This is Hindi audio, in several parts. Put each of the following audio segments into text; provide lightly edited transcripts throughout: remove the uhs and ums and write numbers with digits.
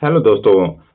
हेलो दोस्तों।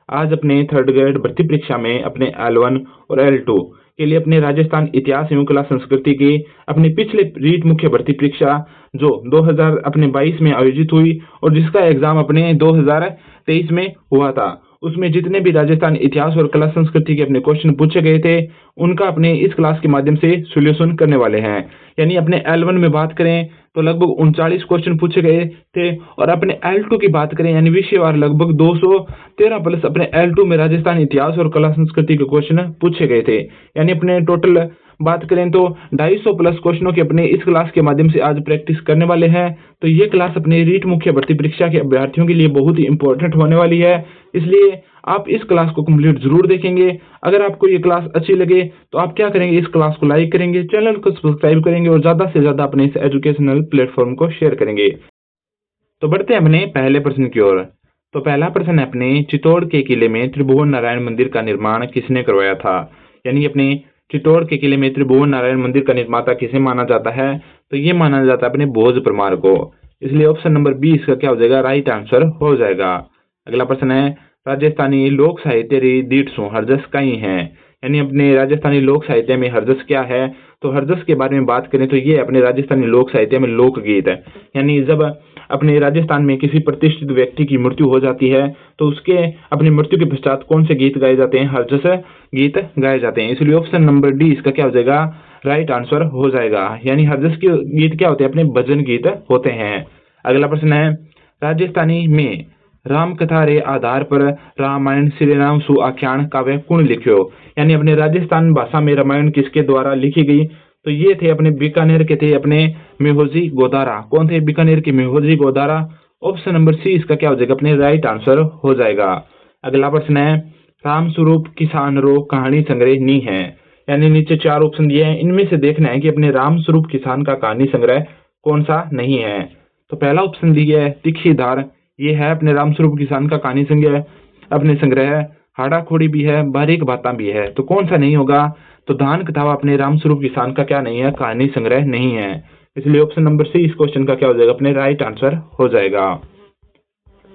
आज अपने थर्ड ग्रेड भर्ती परीक्षा में अपने L1 और L2 के लिए अपने राजस्थान इतिहास एवं कला संस्कृति की अपनी पिछले रीट मुख्य भर्ती परीक्षा जो 2022 में आयोजित हुई और जिसका एग्जाम अपने 2023 में हुआ था, उसमें जितने भी राजस्थान इतिहास और कला संस्कृति के अपने क्वेश्चन पूछे गए थे, उनका अपने इस क्लास के माध्यम से सॉल्यूशन करने वाले हैं। यानी अपने L1 में बात करें तो लगभग 39 क्वेश्चन पूछे गए थे और अपने L2 की बात करें यानी विषयवार लगभग 213 प्लस अपने L2 में राजस्थान इतिहास और कला संस्कृति के क्वेश्चन पूछे गए थे। यानी अपने टोटल बात करें तो 250 प्लस क्वेश्चनों की अपने इस क्लास के माध्यम से आज प्रैक्टिस करने वाले हैं। तो ये क्लास अपने रीट मुख्य भर्ती परीक्षा के अभ्यर्थियों के लिए बहुत ही इंपॉर्टेंट होने वाली है, इसलिए आप इस क्लास को कंप्लीट जरूर देखेंगे। अगर आपको ये क्लास अच्छी लगे तो आप क्या करेंगे, इस क्लास को लाइक करेंगे, चैनल को सब्सक्राइब करेंगे और ज़्यादा से ज़्यादा अपने इस एजुकेशनल प्लेटफॉर्म को शेयर करेंगे। तो बढ़ते हैं अपने पहले प्रश्न की ओर। तो पहला प्रश्न है अपने चित्तौड़ के किले में त्रिभुवन नारायण मंदिर का निर्माण किसने करवाया था। यानी अपने चित्तौड़ के किले में त्रिभुवन नारायण मंदिर का निर्माता किसे माना जाता है, तो ये माना जाता है अपने भोज परमार को। इसलिए ऑप्शन नंबर बी इसका क्या हो जाएगा, राइट आंसर हो जाएगा। अगला प्रश्न है राजस्थानी लोक साहित्य री दीठ सु हरजस कई है। यानी अपने राजस्थानी लोक साहित्य में हरजस क्या है, तो हरजस के बारे में बात करें तो ये अपने राजस्थानी लोक साहित्य में लोकगीत है। यानी जब अपने राजस्थान में किसी प्रतिष्ठित व्यक्ति की मृत्यु हो जाती है तो उसके अपनी मृत्यु के पश्चात कौन से गीत गाए जाते हैं, हरजस गीत गाए जाते हैं। इसलिए ऑप्शन नंबर डी इसका क्या हो जाएगा, राइट आंसर हो जाएगा। यानी हरजस के गीत क्या होते हैं, अपने भजन गीत होते हैं। अगला प्रश्न है राजस्थानी में राम कथा रे आधार पर रामायण श्री राम सु आख्यान काव्य कुण लिख्यो। यानी अपने राजस्थान भाषा में रामायण किसके द्वारा लिखी गई, तो ये थे अपने बीकानेर के थे अपने मेहोजी गोदारा। कौन थे बीकानेर के मेहोजी गोदारा। ऑप्शन नंबर सी इसका क्या हो जाएगा, अपने राइट आंसर हो जाएगा। अगला प्रश्न है राम स्वरूप किसान रो कहानी संग्रह नी है। यानी नीचे चार ऑप्शन दिए हैं, इनमें से देखना है कि अपने राम स्वरूप किसान का कहानी संग्रह कौन सा नहीं है। तो पहला ऑप्शन दिया है तीखी धार, ये है अपने रामस्वरूप किसान का कहानी संग्रह। अपने संग्रह हाड़ा खोड़ी भी है, बारीक बातें भी है, तो कौन सा नहीं होगा, तो दान कथावा अपने रामस्वरूप किसान का क्या नहीं है, कहानी संग्रह नहीं है। इसलिए ऑप्शन नंबर सी इस क्वेश्चन का क्या हो जाएगा, अपने राइट आंसर हो जाएगा।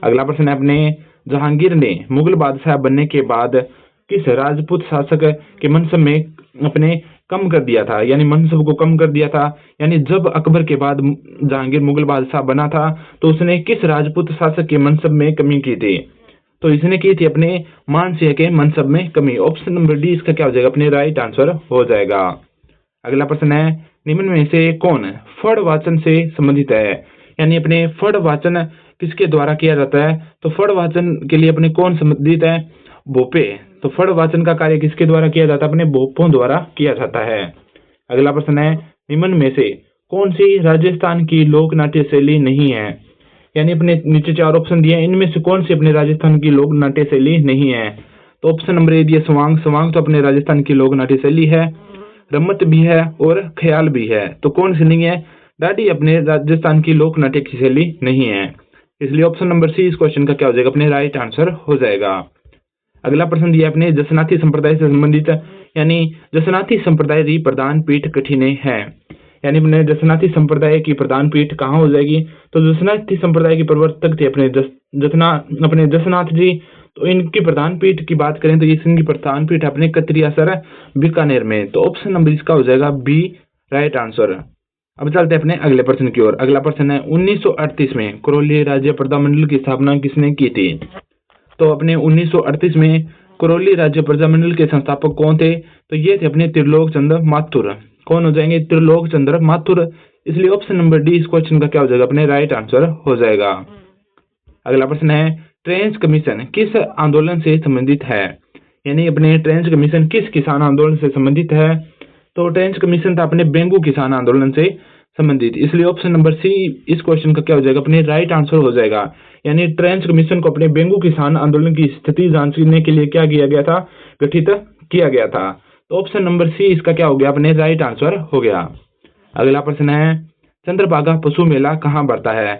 अगला प्रश्न है अपने जहांगीर ने मुगल बादशाह बनने के बाद किस राजपूत शासक के मनसब में अपने कम कर दिया था। यानी मनसब को कम कर दिया था। यानी जब अकबर के बाद जहांगीर मुगल बादशाह बना था तो उसने किस राजपूत शासक के मनसब में कमी की थी, तो इसने की थी अपने मानसिंह के मनसब में कमी। ऑप्शन नंबर डी इसका क्या हो जाएगा, अपने राइट आंसर हो जाएगा। अगला प्रश्न है निम्न में से कौन फड़ वाचन से संबंधित है। यानी अपने फड़ वाचन किसके द्वारा किया जाता है, तो फड़ वाचन के लिए अपने कौन संबंधित है, भोपे। तो फड़ वाचन का कार्य किसके द्वारा किया जाता है, अपने भोपों द्वारा किया जाता है। अगला प्रश्न है निम्न में से कौन सी राजस्थान की लोक नाट्य शैली नहीं है। यानी अपने नीचे चार ऑप्शन दिए हैं, इनमें से कौन सी अपने राजस्थान की लोक नाट्य शैली नहीं है। तो ऑप्शन नंबर ए दिया स्वांग। स्वांग तो अपने राजस्थान की लोक नाट्य शैली है, रमत भी है और ख्याल भी है, तो कौन सी नहीं है, डाडी अपने राजस्थान की लोक नाट्य की शैली नहीं है। इसलिए ऑप्शन नंबर सी इस क्वेश्चन का क्या हो जाएगा, अपने राइट आंसर हो जाएगा। अगला प्रश्न दिया अपने जसनाथी संप्रदाय से संबंधित। यानी जसनाथी संप्रदाय री प्रधान पीठ कठिने है। यानी अपने जसनाथी संप्रदाय की प्रधान पीठ कहाँ हो जाएगी, तो जसनाथी संप्रदाय के प्रवर्तक थे अपने जसनाथ जी। तो इनकी प्रधान पीठ की बात करें तो इनकी प्रधान पीठ अपने कतरियासर बीकानेर में। तो ऑप्शन नंबर इसका हो जाएगा बी, राइट आंसर। अब चलते हैं अपने अगले प्रश्न की ओर। अगला प्रश्न है 1938 में करौली राज्य प्रजामंडल की स्थापना किसने की थी। तो अपने 1938 में करौली राज्य प्रजामंडल के संस्थापक कौन थे, तो ये थे अपने त्रिलोक चंद्र माथुर। कौन हो जाएंगे, त्रिलोक चंद्र माथुर। इसलिए ऑप्शन नंबर डी इस क्वेश्चन का क्या हो जाएगा, अपने राइट आंसर हो जाएगा। अगला प्रश्न है ट्रेंच कमीशन किस आंदोलन से संबंधित है। यानी अपने ट्रेंच कमीशन किस किसान आंदोलन से संबंधित है, तो ट्रेंच कमीशन था अपने बेंगू किसान आंदोलन से संबंधित। इसलिए ऑप्शन नंबर सी इस क्वेश्चन का क्या हो जाएगा, अपने राइट आंसर हो जाएगा। यानी ट्रेंच कमीशन को अपने बेंगू किसान आंदोलन की स्थिति जांचने के लिए क्या किया गया था, गठित किया गया था। तो ऑप्शन नंबर सी इसका क्या हो गया, अपने राइट आंसर हो गया। अगला प्रश्न है चंद्रभागा पशु मेला कहाँ बढ़ता है।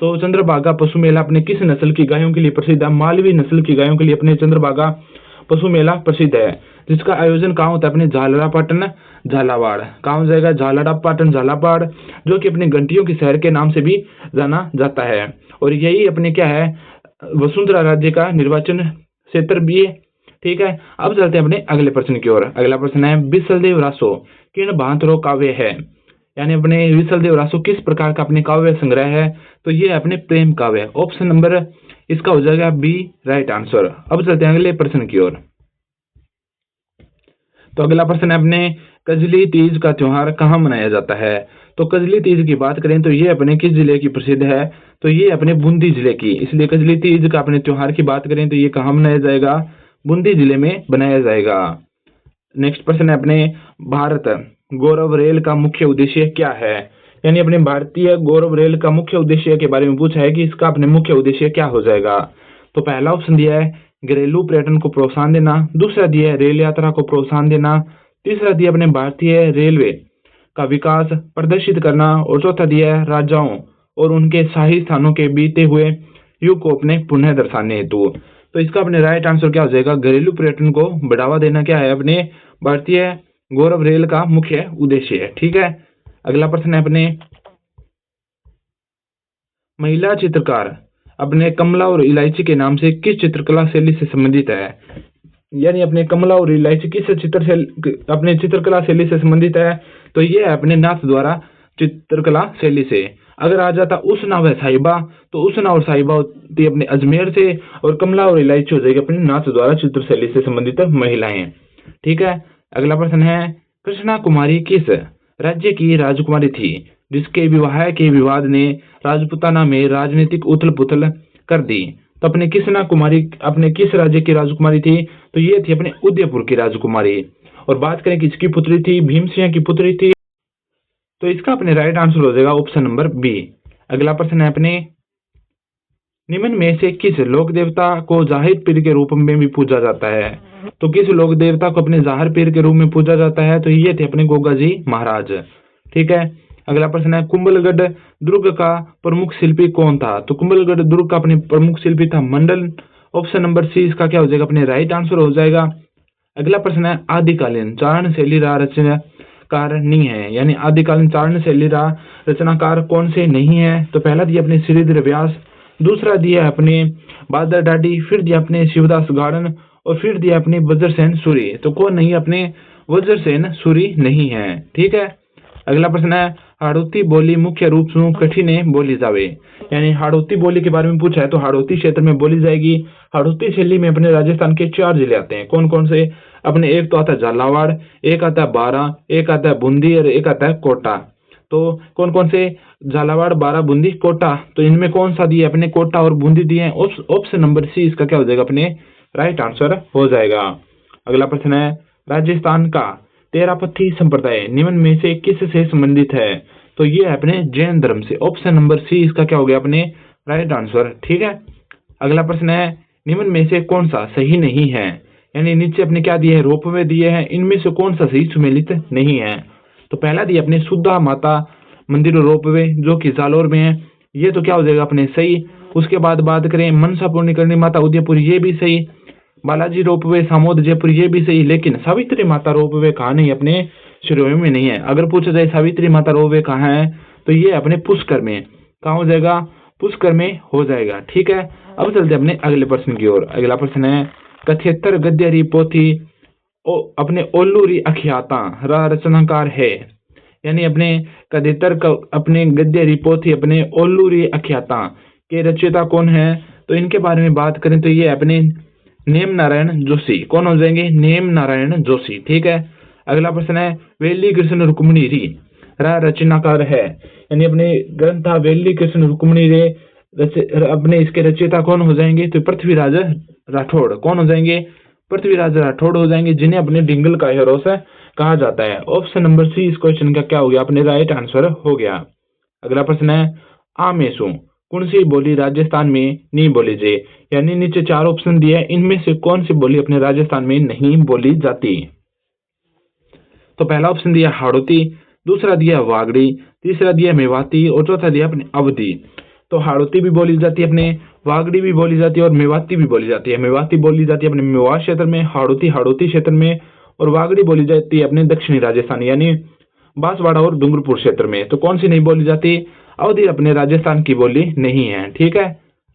तो चंद्रभागा पशु मेला अपने किस नस्ल की गायों के लिए प्रसिद्ध है, मालवी नस्ल की गायों के लिए अपने चंद्रभागा पशु मेला प्रसिद्ध है, जिसका आयोजन कहाँ होता है, अपने झालरापाटन झालावाड़। कहाँ हो जाएगा, झालरापाटन झालावाड़, जो कि अपने घंटियों के शहर के नाम से भी जाना जाता है। और यही अपने क्या है, वसुंधरा राज्य का निर्वाचन क्षेत्र भी है। ठीक है, अब चलते हैं अपने अगले प्रश्न की ओर। अगला प्रश्न है, विसलदेव रासो किन भांतरो काव्य है? यानी अपने विसलदेव रासो किस प्रकार का अपने काव्य संग्रह है? तो ये अपने प्रेम काव्य। ऑप्शन नंबर इसका हो जाएगा बी राइट आंसर। अब चलते हैं अगले प्रश्न की ओर। तो अगला प्रश्न है अपने कजली तीज का त्योहार कहाँ मनाया जाता है? तो कजली तीज की बात करें तो ये अपने किस जिले की प्रसिद्ध है? तो ये अपने बूंदी जिले की। इसलिए कजली तीज का अपने त्योहार की बात करें तो ये कहाँ मनाया जाएगा? बूंदी जिले में बनाया जाएगा। नेक्स्ट प्रश्न है अपने भारत गौरव रेल का मुख्य उद्देश्य क्या है? यानी अपने भारतीय गौरव रेल का मुख्य उद्देश्य के बारे में पूछा है कि इसका अपने मुख्य उद्देश्य क्या हो जाएगा। तो पहला ऑप्शन दिया है घरेलू पर्यटन को प्रोत्साहन देना, दूसरा दिया है रेल यात्रा को प्रोत्साहन देना, तीसरा दिया अपने भारतीय रेलवे का विकास प्रदर्शित करना, और चौथा दिया है राजाओं और उनके शाही स्थानों के बीते हुए युग को अपने पुनः दर्शाने हेतु। तो इसका अपने राइट आंसर क्या हो जाएगा? घरेलू पर्यटन को बढ़ावा देना क्या है अपने भारतीय गौरव रेल का मुख्य उद्देश्य है। ठीक है, अगला प्रश्न है अपने महिला चित्रकार अपने कमला और इलायची के नाम से किस चित्रकला शैली से संबंधित है? यानी अपने कमला और इलायची किस अपने चित्रकला शैली से संबंधित है? तो ये है अपने नाथ द्वारा चित्रकला शैली से। अगर आ जाता उसना है साहिबा, तो उसना और साहिबा होती है अपने अजमेर से, और कमला और इलायची हो जाएगी अपने नाथ द्वारा चित्र शैली से संबंधित महिलाएं। ठीक है, अगला प्रश्न है कृष्णा कुमारी किस राज्य की राजकुमारी थी जिसके विवाह के विवाद ने राजपुताना में राजनीतिक उथल पुथल कर दी? तो अपने कृष्णा कुमारी अपने किस राज्य की राजकुमारी थी? तो ये थी अपने उदयपुर की राजकुमारी। और बात करें किसकी पुत्री थी? भीमसिंह की पुत्री थी। तो इसका अपने राइट आंसर हो जाएगा ऑप्शन नंबर बी। अगला प्रश्न है अपने निम्न में से किस लोक देवता को जाहिर पीर के रूप में भी पूजा जाता है? तो किस लोक देवता को अपने जाहिर पीर के रूप में पूजा जाता है? तो ये थे अपने गोगा जी महाराज। ठीक है, अगला प्रश्न है कुंभलगढ़ दुर्ग का प्रमुख शिल्पी कौन था? तो कुंभलगढ़ दुर्ग का अपने प्रमुख शिल्पी था मंडल। ऑप्शन नंबर सी इसका क्या हो जाएगा? अपने राइट आंसर हो जाएगा। अगला प्रश्न है आदिकालीन चारण शैली रचनाकार नहीं है, यानी आदिकालीन चारण शैली रचनाकार कौन से नहीं है? तो पहला दिया अपने श्रीधर व्यास, दूसरा दिया अपने बादर डाडी, फिर दिया अपने शिवदास गार्डन, और फिर दिया अपने वज्रसेन सूरी। तो कौन नहीं? अपने वज्रसेन सूरी नहीं है। ठीक है, अगला प्रश्न है हाड़ौती बोली मुख्य रूप से कठिने बोली जावे। यानी हाड़ौती बोली के बारे में पूछा है, तो हाड़ौती क्षेत्र में बोली जाएगी। हाड़ौती शैली में अपने राजस्थान के 4 जिले आते हैं। कौन कौन से? अपने एक तो आता है झालावाड़, एक आता है बारां, एक आता है बूंदी, और एक आता है कोटा। तो कौन कौन से? झालावाड़, बारां, बूंदी, कोटा। तो इनमें कौन सा दिया? अपने कोटा और बूंदी दिए हैं। ऑप्शन नंबर सी इसका क्या हो जाएगा? अपने राइट आंसर हो जाएगा। अगला प्रश्न है राजस्थान का तेरापंथी संप्रदाय निम्न में से किस से संबंधित है? तो ये है अपने जैन धर्म से। ऑप्शन नंबर सी इसका क्या हो गया? अपने राइट आंसर। ठीक है, अगला प्रश्न है निम्न में से कौन सा सही नहीं है? यानी नीचे अपने क्या दिए हैं? रोपवे दिए हैं, इनमें से कौन सा सही सुमेलित नहीं है? तो पहला दिया अपने सुधा माता मंदिर रोपवे जो कि जालोर में है, ये तो क्या हो जाएगा? अपने सही। उसके बाद बात करें मनसा पूर्णिकरणी माता उदयपुर, ये भी सही। बालाजी रोपवे सामोद जयपुर, ये भी सही। लेकिन सावित्री माता रोपवे कहाँ नहीं? अपने श्रीओम में नहीं है। अगर पूछा जाए सावित्री माता रोपवे कहाँ है, तो ये अपने पुष्कर में। कहाँ हो जाएगा? पुष्कर में हो जाएगा। ठीक है, अब चलते हैं अपने अगले प्रश्न की ओर। अगला प्रश्न है कथेतर गद्यरी पोथी अपने ओल्लूरी अख्याता रचनाकार है। यानी अपने कथेतर अपने गद्यरी पोथी अपने ओल्लूरी अख्याता के रचयिता कौन है? तो इनके बारे में बात करें तो ये अपने नेम नारायण जोशी। कौन हो जाएंगे? नेम नारायण जोशी। ठीक है, अगला प्रश्न है वेली कृष्ण रुक्मिणी री रचनाकार है। यानी अपने ग्रंथ था वेली कृष्ण रुक्मिणी रे अपने इसके रचयिता कौन हो जाएंगे? तो पृथ्वीराज राठौड़। कौन हो जाएंगे? पृथ्वीराज राठौड़ हो जाएंगे, जिन्हें अपने डिंगल का हेरोस कहा जाता है। ऑप्शन नंबर सी इस क्वेश्चन का क्या हो गया? अपने राइट आंसर हो गया। अगला प्रश्न है आमेसु कौन सी बोली राजस्थान में नहीं बोली जाए? यानी नीचे 4 ऑप्शन दिए हैं, इनमें से कौन सी बोली अपने राजस्थान में नहीं बोली जाती? तो पहला ऑप्शन दिया हाड़ौती, दूसरा दिया वागड़ी, तीसरा दिया मेवाती, और चौथा दिया अपने अवधी। तो हाड़ौती भी बोली जाती है, अपने वागड़ी भी बोली जाती है, और मेवाती भी बोली जाती है। मेवाती बोली जाती है अपने मेवात क्षेत्र में, हाड़ौती हाड़ौती क्षेत्र में, और वागड़ी बोली जाती है अपने दक्षिणी राजस्थान यानी बांसवाड़ा और डूंगरपुर क्षेत्र में। तो कौन सी नहीं बोली जाती? अवधी अपने राजस्थान की बोली नहीं है। ठीक है,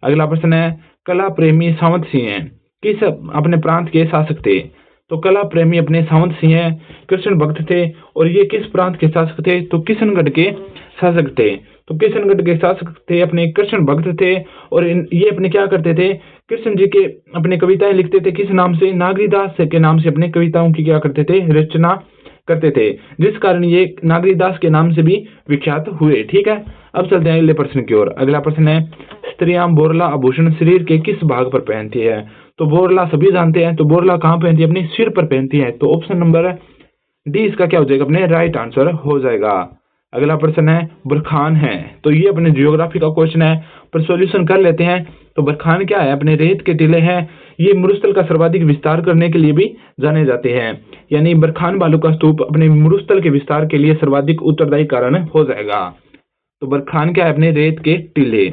अगला प्रश्न है कला प्रेमी सावंत सिंह किस अपने प्रांत के शासक थे? तो कला प्रेमी अपने सावंत सिंह कृष्ण भक्त थे और ये किस प्रांत के शासक थे? तो किशनगढ़ के शासक थे। तो किशनगढ़ के शासक थे, अपने कृष्ण भक्त थे और ये अपने क्या करते थे? कृष्ण जी के अपने कविताएं लिखते थे, किस नाम से? नागरीदास के नाम से अपने कविताओं की क्या करते थे? रचना करते थे, जिस कारण ये नागरीदास के नाम से भी विख्यात हुए। ठीक है, अब चलते हैं अगले प्रश्न की ओर। अगला प्रश्न है स्त्रियां बोरला आभूषण शरीर के किस भाग पर पहनती है? तो बोरला सभी जानते हैं, तो बोरला कहाँ पहनती है? अपने सिर पर पहनती है। तो ऑप्शन नंबर डी इसका क्या हो जाएगा? अपने राइट आंसर हो जाएगा। अगला प्रश्न है बरखान है, तो ये अपने जियोग्राफी का क्वेश्चन है, पर सॉल्यूशन कर लेते हैं। तो बरखान क्या है? अपने रेत के टीले हैं, ये मरुस्थल का सर्वाधिक विस्तार करने के लिए भी जाने जाते हैं, यानी बरखान बालू का स्तूप अपने मरुस्थल के विस्तार के लिए सर्वाधिक उत्तरदायी कारण हो जाएगा। तो बरखान क्या है? अपने रेत के टीले।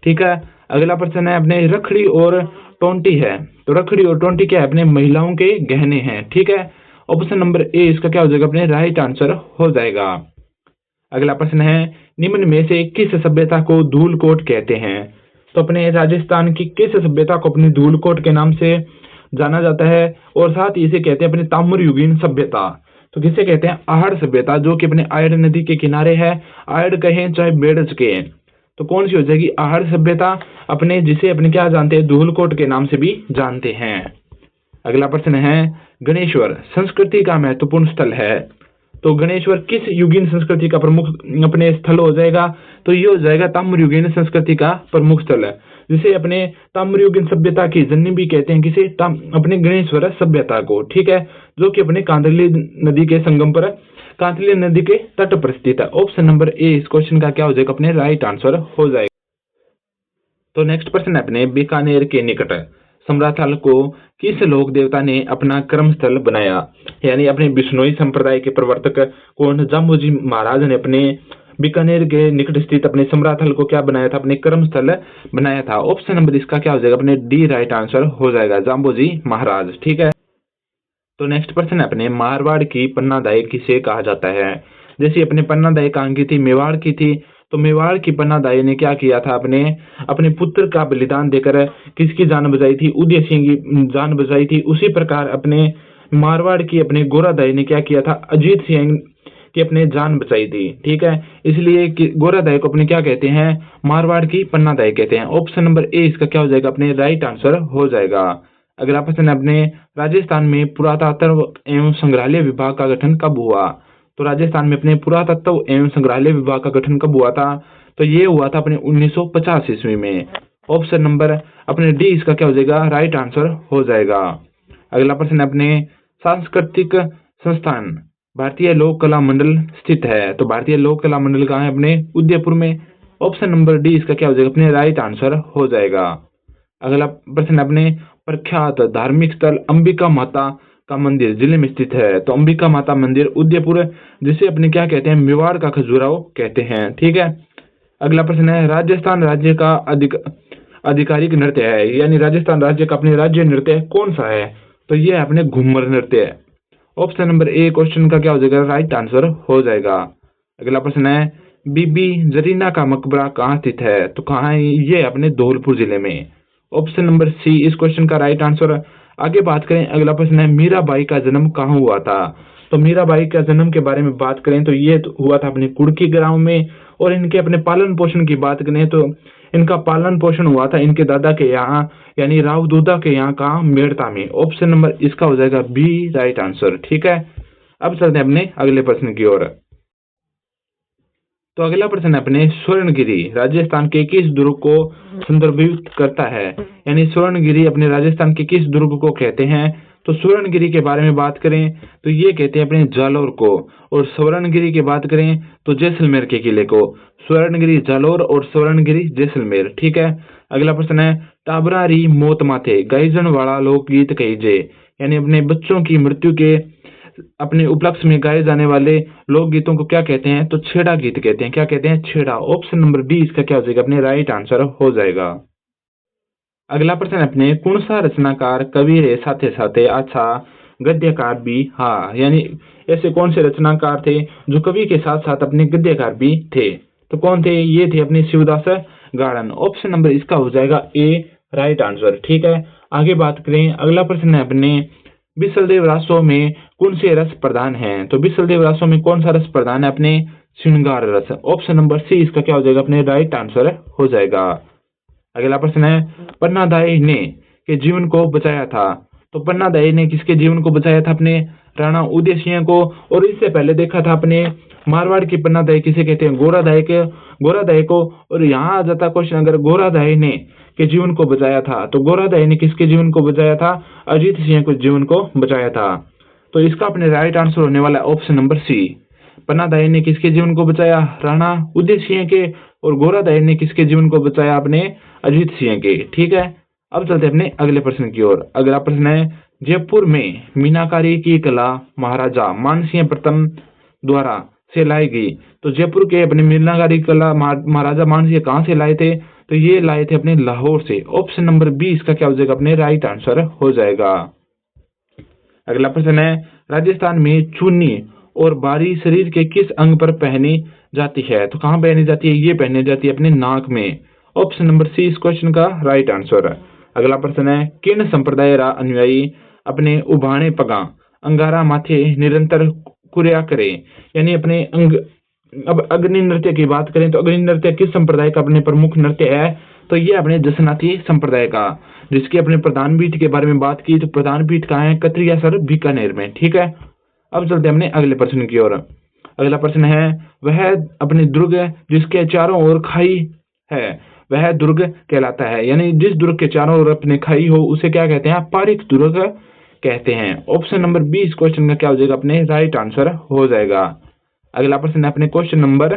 ठीक है, अगला प्रश्न है अपने रखड़ी और टोंटी है, तो रखड़ी और टोंटी क्या है? अपने महिलाओं के गहने हैं। ठीक है, ऑप्शन नंबर ए इसका क्या हो जाएगा? अपने राइट आंसर हो जाएगा। अगला प्रश्न है निम्न में से किस सभ्यता को धूलकोट कहते हैं? तो अपने राजस्थान की किस सभ्यता को अपनी धूलकोट के नाम से जाना जाता है और साथ ही इसे कहते हैं अपने ताम्रयुगीन सभ्यता? तो किसे कहते हैं? आहड़ सभ्यता, जो कि अपने आयड़ नदी के किनारे है, आयड़ कहें चाहे बेड़ज के। तो कौन सी हो जाएगी? आहड़ सभ्यता, अपने जिसे अपने क्या जानते हैं? धूलकोट के नाम से भी जानते हैं। अगला प्रश्न है गणेश्वर संस्कृति का महत्वपूर्ण स्थल है, तो गणेश्वर किस युगीन संस्कृति का प्रमुख अपने स्थल हो जाएगा? तो ये हो जाएगा ताम्रयुगीन संस्कृति का प्रमुख स्थल है, जिसे अपने ताम्रयुगीन सभ्यता की जननी भी कहते हैं। किसे? अपने गणेश्वर सभ्यता को। ठीक है, जो कि अपने कांदली नदी के संगम पर, कांदली नदी के तट पर स्थित है। ऑप्शन नंबर ए इस क्वेश्चन का क्या हो जाएगा? अपने राइट आंसर हो जाएगा। तो नेक्स्ट प्रश्न है अपने बीकानेर के निकट समराथल को किस लोक देवता ने अपना कर्म स्थल बनाया? यानी अपने बिश्नोई संप्रदाय के प्रवर्तक कौन? जाम्बोजी महाराज ने अपने बीकानेर के निकट स्थित अपने समराथल को क्या बनाया था? अपने कर्म स्थल बनाया था। ऑप्शन नंबर इसका क्या हो जाएगा? अपने डी राइट आंसर हो जाएगा, जाम्बोजी महाराज। ठीक है, तो नेक्स्ट प्रश्न है अपने मारवाड़ की पन्नादाई किसे कहा जाता है? जैसे अपने पन्नादाई कहाँ की थी? मेवाड़ की थी। तो मेवाड़ की पन्नादाई ने क्या किया था? अपने अपने पुत्र का बलिदान देकर किसकी जान बचाई थी? उदय सिंह की जान बचाई थी। उसी प्रकार अपने मारवाड़ की अपने गोरादाई ने क्या किया था? अजीत सिंह की अपने जान बचाई थी। ठीक है, इसलिए गोरादाई को अपने क्या कहते हैं? मारवाड़ की पन्नादाई कहते हैं। ऑप्शन नंबर ए इसका क्या हो जाएगा? अपने राइट आंसर हो जाएगा। अगला प्रश्न है अपने राजस्थान में पुरातत्व एवं संग्रहालय विभाग का गठन कब हुआ? तो राजस्थान में अपने पुरातत्व एवं संग्रहालय विभाग का गठन कब हुआ था? तो ये हुआ था अपने 1950 ईस्वी में। ऑप्शन नंबर अपने डी इसका क्या हो जाएगा? राइट आंसर हो जाएगा। अगला प्रश्न है अपने सांस्कृतिक संस्थान भारतीय लोक कला मंडल स्थित है, तो भारतीय लोक कला मंडल कहाँ है? अपने उदयपुर में। ऑप्शन नंबर डी इसका क्या हो जाएगा? अपने राइट आंसर हो जाएगा। अगला प्रश्न अपने प्रख्यात धार्मिक स्थल अंबिका माता का मंदिर जिले में स्थित है, तो अंबिका माता मंदिर उदयपुर, जिसे अपने क्या कहते हैं? मेवाड़ का खजुराहो कहते हैं। ठीक है, अगला प्रश्न है राजस्थान राज्य का आधिकारिक नृत्य है, यानी राजस्थान राज्य का अपने राज्य नृत्य कौन सा है? तो ये अपने घूमर नृत्य है। ऑप्शन नंबर ए क्वेश्चन का क्या हो जाएगा? राइट आंसर हो जाएगा। अगला प्रश्न है बीबी जरीना का मकबरा कहाँ स्थित है? तो कहाँ है ये? अपने धौलपुर जिले में। ऑप्शन नंबर सी इस क्वेश्चन का राइट आंसर। आगे बात करें, अगला प्रश्न है मीराबाई का जन्म कहाँ हुआ था? तो मीराबाई का जन्म के बारे में बात करें तो ये हुआ था अपने कुड़की गांव में, और इनके अपने पालन पोषण की बात करें तो इनका पालन पोषण हुआ था इनके दादा के यहाँ, यानी राव दूधा के यहाँ, कहाँ? मेड़ता में। ऑप्शन नंबर इसका हो जाएगा बी राइट आंसर। ठीक है, अब चलते हैं अपने अगले प्रश्न की ओर। तो अगला प्रश्न है अपने स्वर्णगिरी राजस्थान के किस दुर्ग को संदर्भित करता है? यानी स्वर्णगिरी अपने राजस्थान के किस दुर्ग को कहते हैं? तो स्वर्णगिरी के बारे में बात करें तो ये कहते हैं अपने जालौर को, और स्वर्णगिरी की बात करें तो जैसलमेर के किले को। स्वर्णगिरी जालौर और स्वर्णगिरी जैसलमेर। ठीक है, अगला प्रश्न है टाबरारी मौत माथे गाइजन वाला लोकगीत कहीजे, यानी अपने बच्चों की मृत्यु के अपने उपलक्ष्य में गाए जाने वाले लोकगीतों को क्या कहते हैं? तो छेड़ा गीत कहते हैं। क्या कहते हैं? छेड़ा। ऑप्शन नंबर डी इसका क्या हो जाएगा? अपने राइट आंसर हो जाएगा। अगला प्रश्न अपने कौन सा रचनाकार कवि रे साथे साथे अच्छा गद्यकार भी? हाँ, यानी ऐसे कौन से रचनाकार थे जो कवि के साथ साथ अपने गद्यकार भी थे? तो कौन थे? ये थे अपने शिवदास गार्डन। ऑप्शन नंबर इसका हो जाएगा ए राइट आंसर। ठीक है, आगे बात करें, अगला प्रश्न है अपने विसलदेव रासों में कौन से रस प्रधान है? तो विसलदेव रासों में कौन सा रस प्रधान है? अपने श्रृंगार रस। ऑप्शन नंबर सी इसका क्या हो जाएगा? अपने राइट आंसर हो जाएगा। अगला प्रश्न है, पन्नादाई ने के जीवन को बचाया था। तो पन्नादाई ने किसके जीवन को बचाया था? अपने राणा उदय सिंह को। और इससे पहले देखा था अपने मारवाड़ की पन्नादाई किसे कहते हैं? गोरादाई को। और यहाँ आ जाता क्वेश्चन, अगर गोरादाई ने के जीवन को बचाया था, तो गोरादाई ने किसके जीवन को बचाया था? अजीत सिंह के जीवन को बचाया था। तो इसका अपने राइट आंसर होने वाला है ऑप्शन नंबर सी। पन्नादाई ने किसके जीवन को बचाया? राणा उदय सिंह के। और गोरादाई ने किसके जीवन को बचाया? अपने अजीत सिंह के। ठीक है, अब चलते हैं अपने अगले प्रश्न की ओर। अगला प्रश्न है, जयपुर में मीनाकारी की कला महाराजा मानसिंह प्रथम द्वारा से लाई गई। तो जयपुर के अपने मीनाकारी कला महाराजा मानसिंह कहाँ से लाए थे? तो ये लाए थे अपने लाहौर से। ऑप्शन नंबर बी इसका क्या हो जाएगा? अपने राइट आंसर हो जाएगा। अगला प्रश्न है, राजस्थान में चुन्नी और बारी शरीर के किस अंग पर पहनी जाती है? तो कहाँ पहनी जाती है? ये पहनी जाती है अपने नाक में। ऑप्शन नंबर सी इस क्वेश्चन का राइट आंसर है। अगला प्रश्न है, किन संप्रदाय रा अनुयायी अपने उभाने पगा अंगारा माथे निरंतर कुर्या करे, यानी अपने अंग। अब अग्नि नृत्य की बात करें तो अग्नि नृत्य किस संप्रदाय का अपने प्रमुख नृत्य है? तो ये अपने जसनाथी संप्रदाय का, जिसकी अपने प्रधान पीठ के बारे में बात की तो प्रधान पीठ कहाँ है? कतरियासर बीकानेर में। ठीक है, अब चलते हैं अपने अगले प्रश्न की ओर। अगला प्रश्न है, वह अपने दुर्ग जिसके चारों ओर खाई है वह दुर्ग कहलाता है, यानी जिस दुर्ग के चारों ओर अपने खाई हो उसे क्या कहते हैं? पारिक दुर्ग कहते हैं। ऑप्शन नंबर बी इस क्वेश्चन का क्या हो जाएगा? अपने राइट आंसर हो जाएगा। अगला प्रश्न है अपने क्वेश्चन नंबर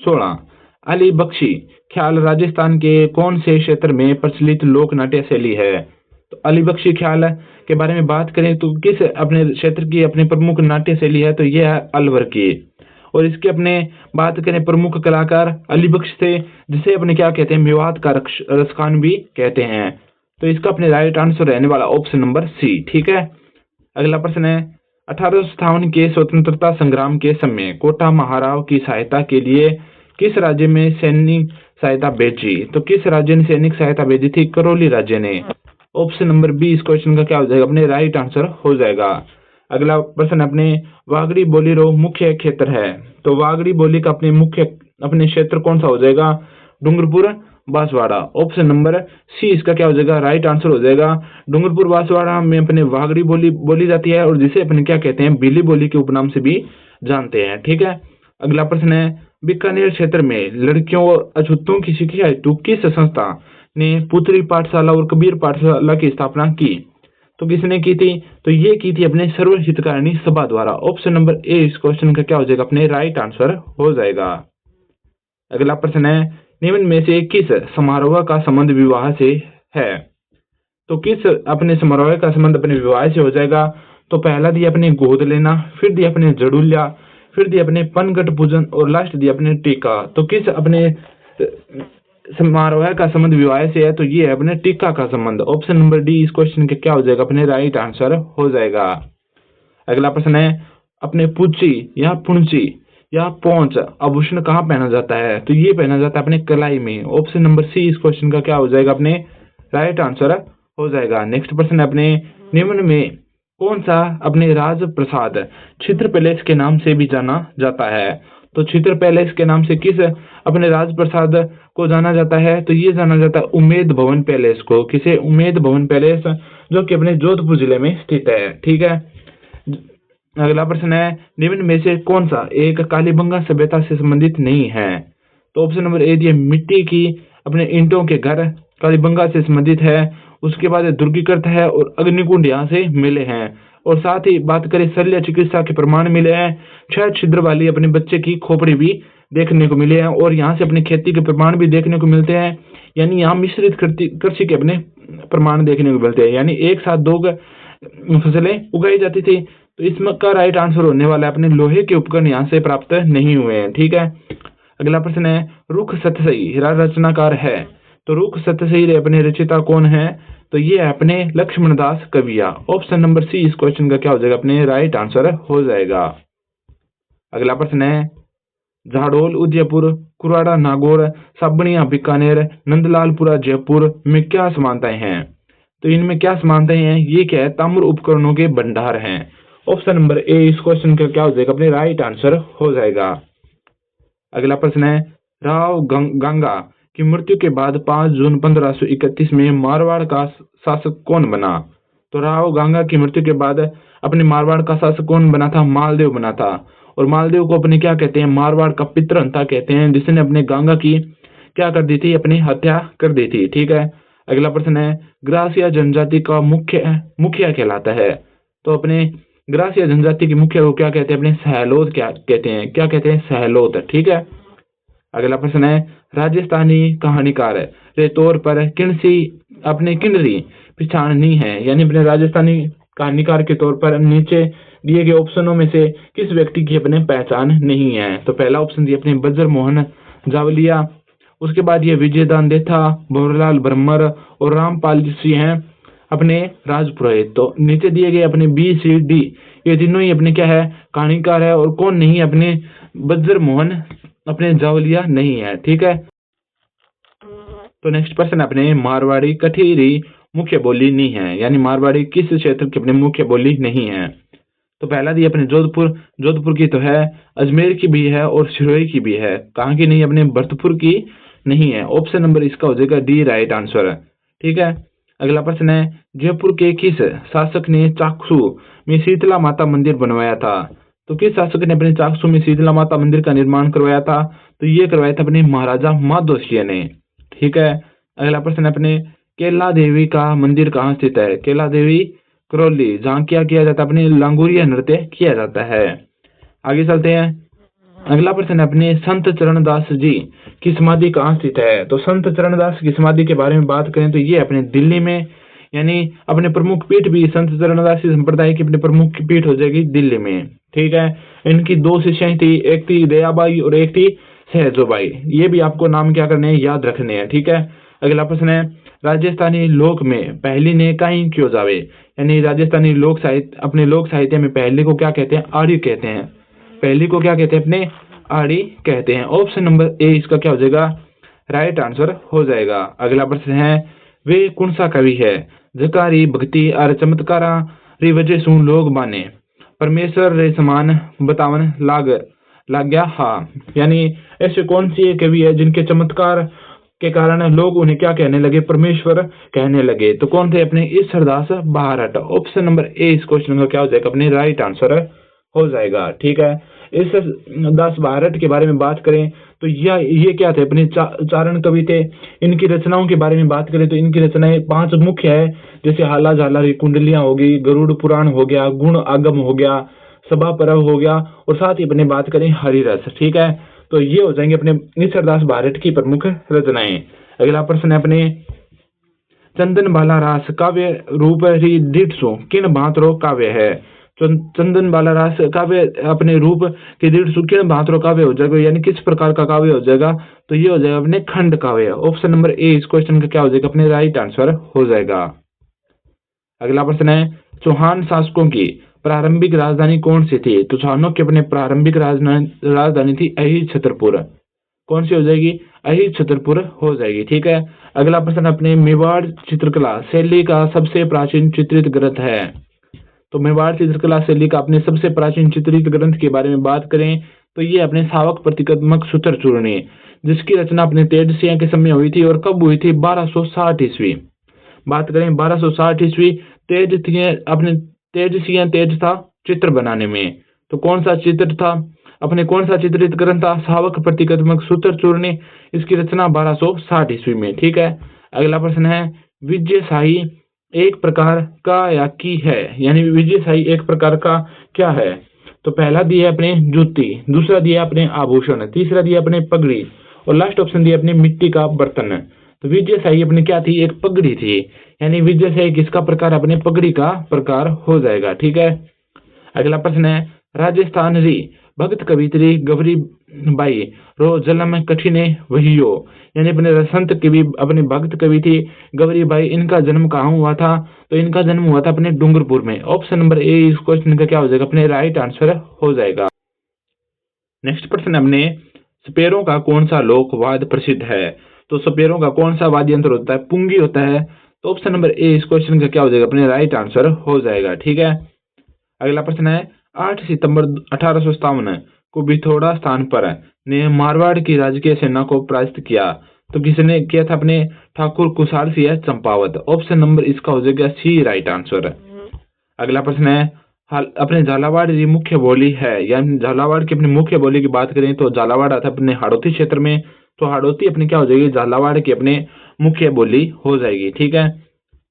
16, अली बख्शी ख्याल राजस्थान के कौन से क्षेत्र में प्रचलित लोक नाट्य शैली है? तो अली बख्शी ख्याल के बारे में बात करें तो किस अपने क्षेत्र की अपने प्रमुख नाट्य शैली है? तो यह है अलवर की। और इसके अपने बात करें प्रमुख कलाकार अली बख्श थे, जिसे अपने क्या कहते हैं? मेवात का रसखान भी कहते हैं। तो इसका अपने राइट आंसर रहने वाला ऑप्शन नंबर सी। ठीक है, अगला प्रश्न है, 1857 के स्वतंत्रता संग्राम के समय कोटा महाराव की सहायता के लिए किस राज्य में सैनिक सहायता भेजी? तो किस राज्य ने सैनिक सहायता भेजी थी? करौली राज्य ने। ऑप्शन नंबर बी इस क्वेश्चन का क्या हो जाएगा? अपने राइट आंसर हो जाएगा। अगला प्रश्न अपने वागड़ी बोली रो मुख्य क्षेत्र है। तो वागड़ी बोली का अपने क्षेत्र कौन सा हो जाएगा? Dungarpur Banswara. Option number C इसका क्या हो जाएगा? राइट आंसर हो जाएगा। डूंगरपुर बांसवाड़ा में अपने वागड़ी बोली जाती है, और जिसे अपने क्या कहते हैं? बिल्ली बोली के उपनाम से भी जानते हैं। ठीक है, अगला प्रश्न है, बीकानेर क्षेत्र में लड़कियों और अछूतों की शिक्षा हेतु किस संस्था ने पुत्री पाठशाला और कबीर पाठशाला की स्थापना की? तो किसने की थी? तो ये की थी अपने सर्व हितकारिणी सभा द्वारा। ऑप्शन नंबर ए इस क्वेश्चन का क्या हो जाएगा? अपने राइट आंसर हो जाएगा। अगला प्रश्न है, निम्न में से किस समारोह का संबंध विवाह से है? तो किस अपने समारोह का संबंध अपने विवाह से हो जाएगा? तो पहला दिया अपने गोद लेना, फिर दिया अपने जड़ूलिया, फिर दिया अपने पनघट पूजन, और लास्ट दिया अपने टीका। तो किस अपने समारोह का संबंध विवाह से है? तो ये है अपने टीका का संबंध। ऑप्शन नंबर डी इस क्वेश्चन के क्या हो जाएगा? अपने राइट आंसर हो जाएगा। अगला प्रश्न है, अपने पुंची या पुंची या पौंच आभूषण कहाँ पहना जाता है? तो ये पहना जाता है अपने कलाई में। ऑप्शन नंबर सी इस क्वेश्चन का क्या हो जाएगा? अपने राइट आंसर हो जाएगा। नेक्स्ट प्रश्न है, अपने निम्न में कौन सा अपने राजप्रसाद चित्र पैलेस के नाम से भी जाना जाता है? तो चित्र पैलेस के नाम से किस अपने राजप्रसाद को जाना जाता है? तो ये जाना जाता है उम्मेद भवन पैलेस को। किसे? उम्मेद भवन पैलेस, जो कि अपने जोधपुर जिले में स्थित है। ठीक है, अगला प्रश्न है, निम्न में से कौन सा एक कालीबंगा सभ्यता से संबंधित नहीं है? तो ऑप्शन नंबर ए दिए मिट्टी की अपने ईंटों के घर कालीबंगा से संबंधित है। उसके बाद दुर्गीकृत है और अग्निकुंड यहाँ से मिले हैं। और साथ ही बात करें शल्य चिकित्सा के प्रमाण मिले हैं। 6 छिद्र वाली अपने बच्चे की खोपड़ी भी देखने को मिले हैं, और यहाँ से अपनी खेती के प्रमाण भी देखने को मिलते हैं। यानी यहाँ मिश्रित कृषि के अपने प्रमाण देखने को मिलते हैं, यानी एक साथ 2 फसलें उगाई जाती थी। तो इसमें का राइट आंसर होने वाला है अपने लोहे के उपकरण यहाँ से प्राप्त नहीं हुए हैं। ठीक है, अगला प्रश्न है, रुख सतसई रचनाकार है। तो रुख सतसई अपने रचयिता कौन है? तो ये है अपने लक्ष्मण दास कविया। ऑप्शन नंबर सी इस क्वेश्चन का क्या हो जाएगा? अपने राइट आंसर हो जाएगा। अगला प्रश्न है, झाडोल उदयपुर, कुराड़ा नागौर, साबनिया बीकानेर, नंदलालपुरा जयपुर में क्या समानताएं हैं? तो इनमें क्या समानताएं हैं? ये क्या है? ताम्र उपकरणों के भंडार हैं। ऑप्शन नंबर ए इस क्वेश्चन का क्या हो जाएगा? अपने राइट आंसर हो जाएगा। अगला प्रश्न है, राव गंगा की मृत्यु के बाद 5 जून 1531 में मारवाड़ का शासक कौन बना? तो राव गंगा की मृत्यु के बाद अपने मारवाड़ का शासक कौन बना था? मालदेव बना था। और मालदेव को अपने क्या कहते हैं? मारवाड़ का पितृहंता कहते हैं, जिसने अपने गंगा की क्या कर दी थी? अपनी हत्या कर दी थी। ठीक है। अगला प्रश्न है, ग्रासिया जनजाति का मुखिया कहलाता है। तो अपने ग्रासिया जनजाति के मुखिया को क्या कहते हैं? अपने सहलोत क्या कहते हैं? क्या कहते हैं? सहलोत। ठीक है। अगला प्रश्न है, राजस्थानी कहानीकार के तौर पर किनरी पहचाननी है? यानी अपने राजस्थानी कहानीकार के तौर पर नीचे दिए गए ऑप्शनों में से किस व्यक्ति की अपने पहचान नहीं है? तो पहला ऑप्शन दिया अपने बज्र मोहन जावलिया, उसके बाद ये विजयदान देथा, भंवरलाल ब्रह्मर और रामपाल जी हैं अपने राजपुरोहित। तो नीचे दिए गए अपने बी सी डी ये तीनों ही अपने क्या है? कहानीकार है। और कौन नहीं? अपने बज्र मोहन अपने जावलिया नहीं है। ठीक है। तो नेक्स्ट प्रश्न अपने मारवाड़ी कठेरी मुख्य बोली नहीं है, यानी मारवाड़ी किस क्षेत्र की अपने मुख्य बोली नहीं है? तो पहला दी अपने जोधपुर की तो है, अजमेर की भी है और सिरोही की भी है। कहाँ की नहीं? अपने भरतपुर की नहीं है। ऑप्शन नंबर इसका हो जाएगा डी राइट आंसर। ठीक है। अगला प्रश्न है, जयपुर के किस शासक ने चाकसू में शीतला माता मंदिर बनवाया था? तो किस शासक ने अपने चाकसू में शीतला माता मंदिर का निर्माण करवाया था? तो ये करवाया था अपने महाराजा माधोसिया ने। ठीक है। अगला प्रश्न अपने, केला देवी का मंदिर कहाँ स्थित है? केला देवी करौली, जहाँ क्या किया जाता है? अपने लांगुरिया नृत्य किया जाता है। आगे चलते हैं। अगला प्रश्न है अपने, संत चरणदास जी की समाधि कहाँ स्थित है? तो संत चरणदास की समाधि के बारे में बात करें तो ये अपने दिल्ली में, यानी अपने प्रमुख पीठ भी संत चरणदास संप्रदाय की अपने प्रमुख पीठ हो जाएगी दिल्ली में। ठीक है। इनकी 2 शिष्याएं थी, एक थी दयाबाई और एक थी सहजोबाई। ये भी आपको नाम क्या करने हैं? याद रखने हैं। ठीक है। अगला प्रश्न है, राजस्थानी लोक में पहली ने कहीं क्यों जावे? यानी राजस्थानी लोक साहित्य, अपने लोक साहित्य में पहली को क्या कहते हैं? आड़ी कहते हैं। पहली को क्या कहते हैं? अपने आड़ी कहते हैं। ऑप्शन नंबर ए इसका क्या हो जाएगा? राइट आंसर हो जाएगा। अगला प्रश्न है, वे कौन सा कवि है जकारी भक्ति और चमत्कारा री वजह सु लोग माने परमेश्वर रे समान बतावन लाग गया? हाँ, यानी ऐसे कौन सी कवि है जिनके चमत्कार के कारण लोग उन्हें क्या कहने लगे? परमेश्वर कहने लगे। तो कौन थे? अपने Ishwardas Barhat. Option number A इस क्वेश्चन का क्या हो जाएगा? अपने राइट आंसर हो जाएगा। ठीक है। ईश्वरदास बारहट के बारे में बात करें तो ये क्या थे? अपने चारण कवि थे। इनकी रचनाओं के बारे में बात करें तो इनकी रचनाएं 5 मुख्य है, जैसे हाला झालारी कुंडलियां होगी, गरुड़ पुराण हो गया, गुण आगम हो गया, सभा पर्व हो गया, और साथ ही अपने बात करें हरिरस। ठीक है। तो ये हो जाएंगे अपने ईश्वरदास बारहट की प्रमुख रचनाएं। अगला प्रश्न है अपने, चंदन बाला रास काव्य रूप री दीक्षु किन भांतरो काव्य है? तो चंदन बाला रास काव्य अपने रूप के दीक्षु किन भांतरो काव्य हो जाएगा? यानी किस प्रकार का काव्य हो जाएगा? तो ये हो जाएगा अपने खंड काव्य। ऑप्शन नंबर ए इस क्वेश्चन का क्या हो जाएगा? अपने राइट आंसर हो जाएगा। अगला प्रश्न है, चौहान शासकों की प्रारंभिक राजधानी कौन सी थी? तो चौहानों की अपने प्रारंभिक राजधानी थी अहिर छतरपुर। कौन सी हो जाएगी? अहिर छतरपुर हो जाएगी। ठीक है। अगला प्रश्न अपने, मेवाड़ चित्रकला शैली का सबसे प्राचीन चित्रित ग्रंथ है? तो मेवाड़ चित्रकला शैली का अपने सबसे प्राचीन चित्रित ग्रंथ के बारे में बात करें तो ये अपने सावक प्रतीकात्मक सूत्र चूर्णी, जिसकी रचना अपने तेजसिया के समय हुई थी। और कब हुई थी? 1260 ईस्वी। बात करें 1260 ईस्वी, तेज था चित्र बनाने में। तो कौन सा चित्र था? अपने कौन सा चित्रित ग्रंथ था? सावक प्रतीकात्मक सूत्र चूर्णी। इसकी रचना 1260 ईस्वी में। ठीक है। अगला प्रश्न है, विजय शाही एक प्रकार का या की है? यानी विजय शाही एक प्रकार का क्या है? तो पहला दिया अपने जूती, दूसरा दिया अपने आभूषण, तीसरा दिया अपने पगड़ी, और लास्ट ऑप्शन दिया अपने मिट्टी का बर्तन। तो विजय शाही अपनी क्या थी? एक पगड़ी थी। यानी विजय शाही किसका प्रकार? अपने पगड़ी का प्रकार हो जाएगा। ठीक है। अगला प्रश्न है, राजस्थान री भक्त कवित्री गवरी बाई रो जन्म कठिने वहियो? यानी अपने संत कवि अपने भक्त कवि थी गवरी बाई, इनका जन्म कहाँ हुआ था? तो इनका जन्म हुआ था अपने डूंगरपुर में। ऑप्शन नंबर ए इस क्वेश्चन का क्या हो जाएगा? अपने राइट आंसर हो जाएगा। नेक्स्ट प्रश्न हमने, स्पेरों का कौन सा लोकवाद्य प्रसिद्ध है? तो स्पेरों का कौन सा वाद्य यंत्र होता है? पुंगी होता है। तो ऑप्शन नंबर ए इस क्वेश्चन का क्या हो जाएगा? अपने राइट आंसर हो जाएगा। ठीक है, अगला प्रश्न है 8 सितंबर 1857 को बिथोड़ा स्थान पर ने मारवाड़ की राजकीय सेना को पराजित किया। तो किसने किया था? अपने ठाकुर कुशाल सिंह चंपावत। ऑप्शन नंबर इसका हो जाएगा सी राइट आंसर। अगला प्रश्न है अपने झालावाड़ की मुख्य बोली है, यानी झालावाड़ की अपनी मुख्य बोली की बात करें तो झालावाड़ आता है अपने हाड़ौती क्षेत्र में। तो हाड़ौती अपनी क्या हो जाएगी? झालावाड़ की अपने मुख्य बोली हो जाएगी। ठीक है,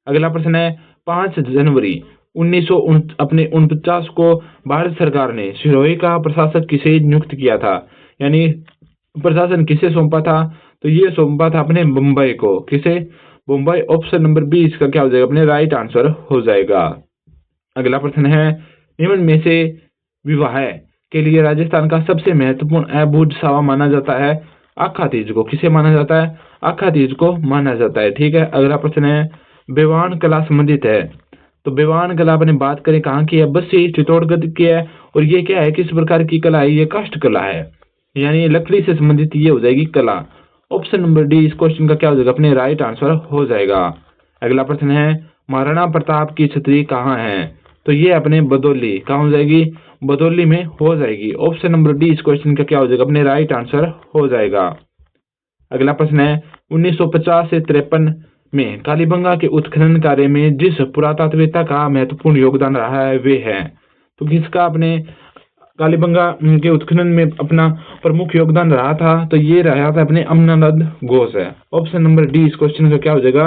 अगला प्रश्न है 5 जनवरी 1949 अपने 49 को भारत सरकार ने सिरोही का प्रशासक किसे नियुक्त किया था? यानी प्रशासन किसे सौंपा था? तो ये सौंपा था अपने मुंबई को। किसे? मुंबई। ऑप्शन नंबर बी इसका क्या हो जाएगा? अपने राइट आंसर हो जाएगा। अगला प्रश्न है निम्न में से विवाह के लिए राजस्थान का सबसे महत्वपूर्ण अबूझ सावा माना जाता है आखा तीज को। किसे माना जाता है? आखा तीज को माना जाता है। ठीक है, अगला प्रश्न है बेवान कला संबंधित है। तो बेवान कला अपने बात करें कहाँ की है? बस्सी चित्तौड़गढ़ की है। और ये क्या है? किस प्रकार की कला है? ये काष्ठ कला है, यानी लकड़ी से संबंधित ये हो जाएगी कला। ऑप्शन नंबर डी इस क्वेश्चन का क्या हो जाएगा? अपने राइट आंसर हो जाएगा। अगला प्रश्न है महाराणा प्रताप की छतरी कहाँ है? तो ये अपने बदौली कहाँ हो जाएगी? बदौली में हो जाएगी। ऑप्शन नंबर डी इस क्वेश्चन का क्या हो जाएगा? अपने राइट आंसर हो जाएगा। अगला प्रश्न है 1950 से 53 में कालीबंगा के उत्खनन कार्य में जिस पुरातत्ववेत्ता का महत्वपूर्ण योगदान रहा है वे है। तो किसका अपने कालीबंगा के उत्खनन में अपना प्रमुख योगदान रहा था? तो ये रहा था अपने अमरनाथ घोष है। ऑप्शन नंबर डी इस क्वेश्चन का क्या हो जाएगा?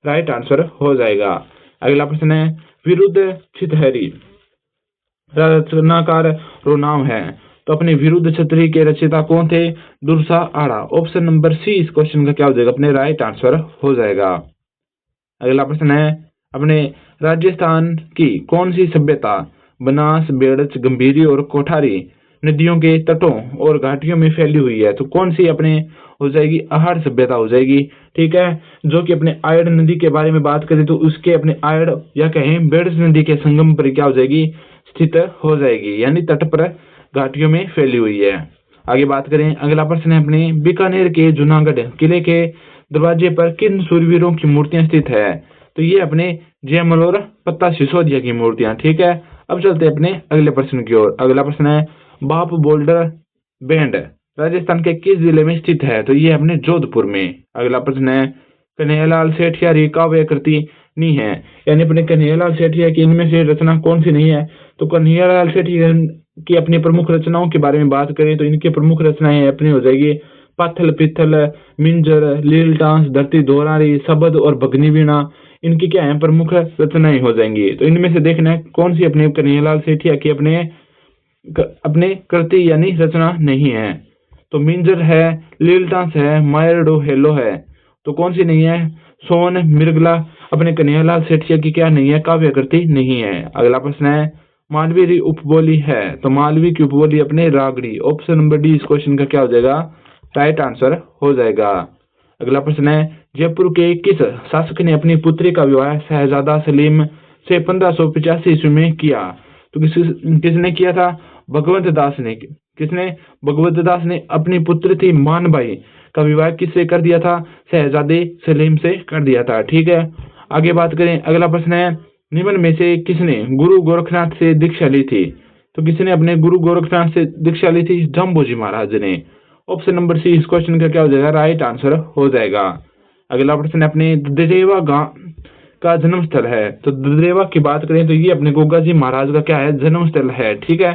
राइट आंसर हो जाएगा। अगला प्रश्न है विरुद्ध छितहरी रचनाकार रो नाम है। तो अपने विरुद्ध छतरी के रचयिता कौन थे? दुर्सा आड़ा। ऑप्शन नंबर सी इस क्वेश्चन का क्या हो जाएगा? अपने राइट आंसर हो जाएगा। अगला प्रश्न है अपने राजस्थान की कौन सी सभ्यता बनास बेड़च गंभीरी और कोठारी नदियों के तटों और घाटियों में फैली हुई है? तो कौन सी अपने हो जाएगी? आहड़ सभ्यता हो जाएगी। ठीक है, जो कि अपने आयड़ नदी के बारे में बात करें तो उसके अपने आयड़ या कहें बेड़च नदी के संगम पर क्या हो जाएगी? स्थित हो जाएगी, यानी तट पर घाटियों में फैली हुई है। आगे बात करें, अगला प्रश्न है अपने बीकानेर के जूनागढ़ किले के दरवाजे पर किन सूरवीरों की मूर्तियां स्थित है? तो ये अपने जयमल और पत्ता सिसोदिया की मूर्तियां। ठीक है, अब चलते हैं अपने अगले प्रश्न की ओर। अगला प्रश्न है बाप बोल्डर बैंड राजस्थान के किस जिले में स्थित है? तो ये अपने जोधपुर में। अगला प्रश्न है कन्हैयालाल सेठिया की काव्य कृति नहीं है, यानी अपने कन्हैयालाल सेठिया की इनमें से रचना कौन सी नहीं है? तो कन्हैयालाल सेठिया की अपनी प्रमुख रचनाओं के बारे में बात करें तो इनकी प्रमुख रचनाएं अपनी हो जाएगी पाथल पिथल, मिंजर, लील डांस, धरती दोहरारी, शबद और भगनी वीणा। इनकी क्या है? प्रमुख रचनाएं हो जाएंगी। तो इनमें से देखना है कौन सी अपने कन्हैयालाल सेठिया की अपने कृति यानी रचना नहीं है। तो मिंजर है, लील डांस है, मायर डो हेलो है। तो कौन सी नहीं है? सोन मृगला अपने कन्हैयालाल सेठिया की क्या नहीं है? काव्य कृति नहीं है। अगला प्रश्न है मालवी की उपबोली है। तो मालवी की उपबोली अपने रागड़ी। ऑप्शन नंबर डी इस क्वेश्चन का क्या हो जाएगा? राइट आंसर हो जाएगा। अगला प्रश्न है जयपुर के किस शासक ने अपनी पुत्री का विवाह शहजादा सलीम से 1585 ईस्वी में किया? तो किसने किया था? भगवंत दास ने। किसने? भगवंत दास ने अपनी पुत्र थी मानबाई का विवाह किससे कर दिया था? शहजादे सलीम से कर दिया था। ठीक है, आगे बात करें, अगला प्रश्न है निम्न में से किसने गुरु गोरखनाथ से दीक्षा ली थी? तो किसने अपने गुरु गोरखनाथ से दीक्षा ली थी? जम्बोजी महाराज ने। ऑप्शन नंबर सी इस क्वेश्चन का क्या हो जाएगा? राइट आंसर हो जाएगा। अगला प्रश्न अपने ददेवा गांव का जन्म स्थल है। तो ददेवा की बात करें तो ये अपने गोगा जी महाराज का क्या है? जन्म स्थल है। ठीक है,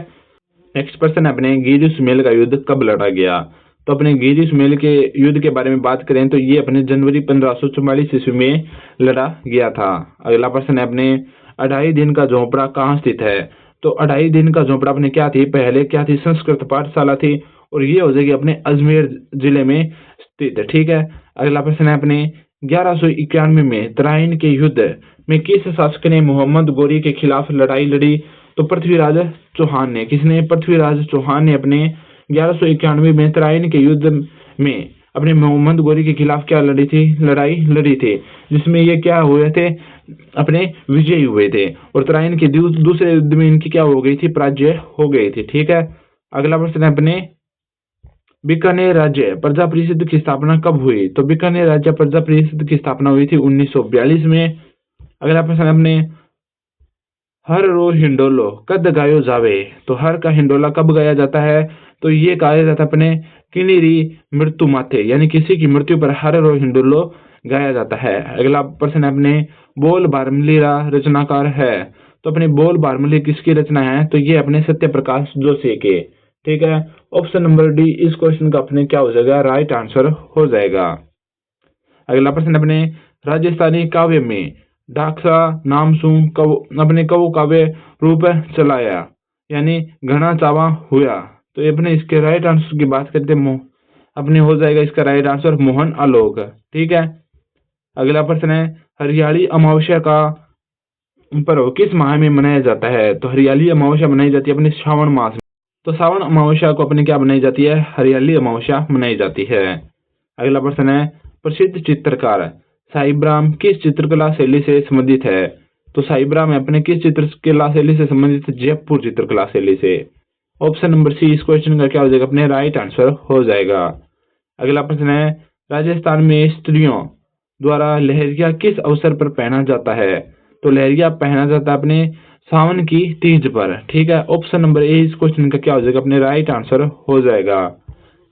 नेक्स्ट प्रश्न अपने गिरी सुमेल का युद्ध कब लड़ा गया? तो अपने गिरी सुमेल के युद्ध के बारे में बात करें तो ये अपने जनवरी 1544 ईस्वी में लड़ा गया था। अगला प्रश्न है अपने 2.5 दिन का झोपड़ा कहाँ स्थित है? तो 2.5 दिन का झोपड़ा अपने क्या थी? पहले क्या थी? संस्कृत पाठशाला थी और ये हो जाएगी अपने अजमेर जिले में स्थित। ठीक है, अगला प्रश्न है अपने 1191 में तराइन के युद्ध में किस शासक ने मोहम्मद गोरी के खिलाफ लड़ाई लड़ी? तो पृथ्वीराज चौहान ने। किसने? पृथ्वीराज चौहान ने अपने 1191 में तराइन के युद्ध में अपने मोहम्मद गोरी के खिलाफ क्या लड़ी थी? लड़ाई लड़ी थी, जिसमें ये क्या हुए थे? अपने विजयी हुए थे। और तराइन के दूसरे युद्ध में इनकी क्या हो गई थी? पराजय हो गई थी। ठीक है, अगला प्रश्न है अपने बीकानेर राज्य प्रजा परिषद की स्थापना कब हुई? तो बीकानेर राज्य प्रजा परिषद की स्थापना हुई थी 1942 में। अगला प्रश्न अपने हर रो हिंडोलो कद गायो जावे, तो हर का हिंडोला कब गाया जाता है? तो ये गाया जाता है अपने किन्नरी मृत्यु माथे, यानी किसी की मृत्यु पर हर रो हिंडोलो गाया जाता है। अगला प्रश्न अपने बोल बारमलीरा रचनाकार है, तो अपने बोल बारमली किसकी रचना है? तो ये अपने सत्य प्रकाश जोशी के। ठीक है, ऑप्शन नंबर डी इस क्वेश्चन का अपने क्या हो जाएगा? राइट आंसर हो जाएगा। अगला प्रश्न अपने राजस्थानी काव्य में डाकसा नामसू अपने कवो काव्य रूप चलाया, यानी घना चावा हुआ, तो ये अपने इसके राइट आंसर की बात करते हैं अपने हो जाएगा इसका राइट आंसर मोहन आलोक। ठीक है, अगला प्रश्न है हरियाली अमावस्या का पर्व किस माह में मनाया जाता है? तो हरियाली अमावस्या मनाई जाती है अपने श्रावण मास में। तो श्रावण अमावस्या को अपने क्या बनाई जाती है? हरियाली अमावस्या मनाई जाती है। अगला प्रश्न है प्रसिद्ध चित्रकार साहिब्राम किस चित्रकला शैली से संबंधित है? तो साहिब्राम अपने किस चित्रकला शैली से संबंधित है? जयपुर चित्रकला शैली से। ऑप्शन नंबर सी इस क्वेश्चन का क्या हो जाएगा? अपने राइट आंसर हो जाएगा। अगला प्रश्न है राजस्थान में स्त्रियों द्वारा लहरिया किस अवसर पर पहना जाता है? तो लहरिया पहना जाता है अपने सावन की तीज पर। ठीक है, ऑप्शन नंबर ए इस क्वेश्चन का क्या हो जाएगा? अपने राइट आंसर हो जाएगा।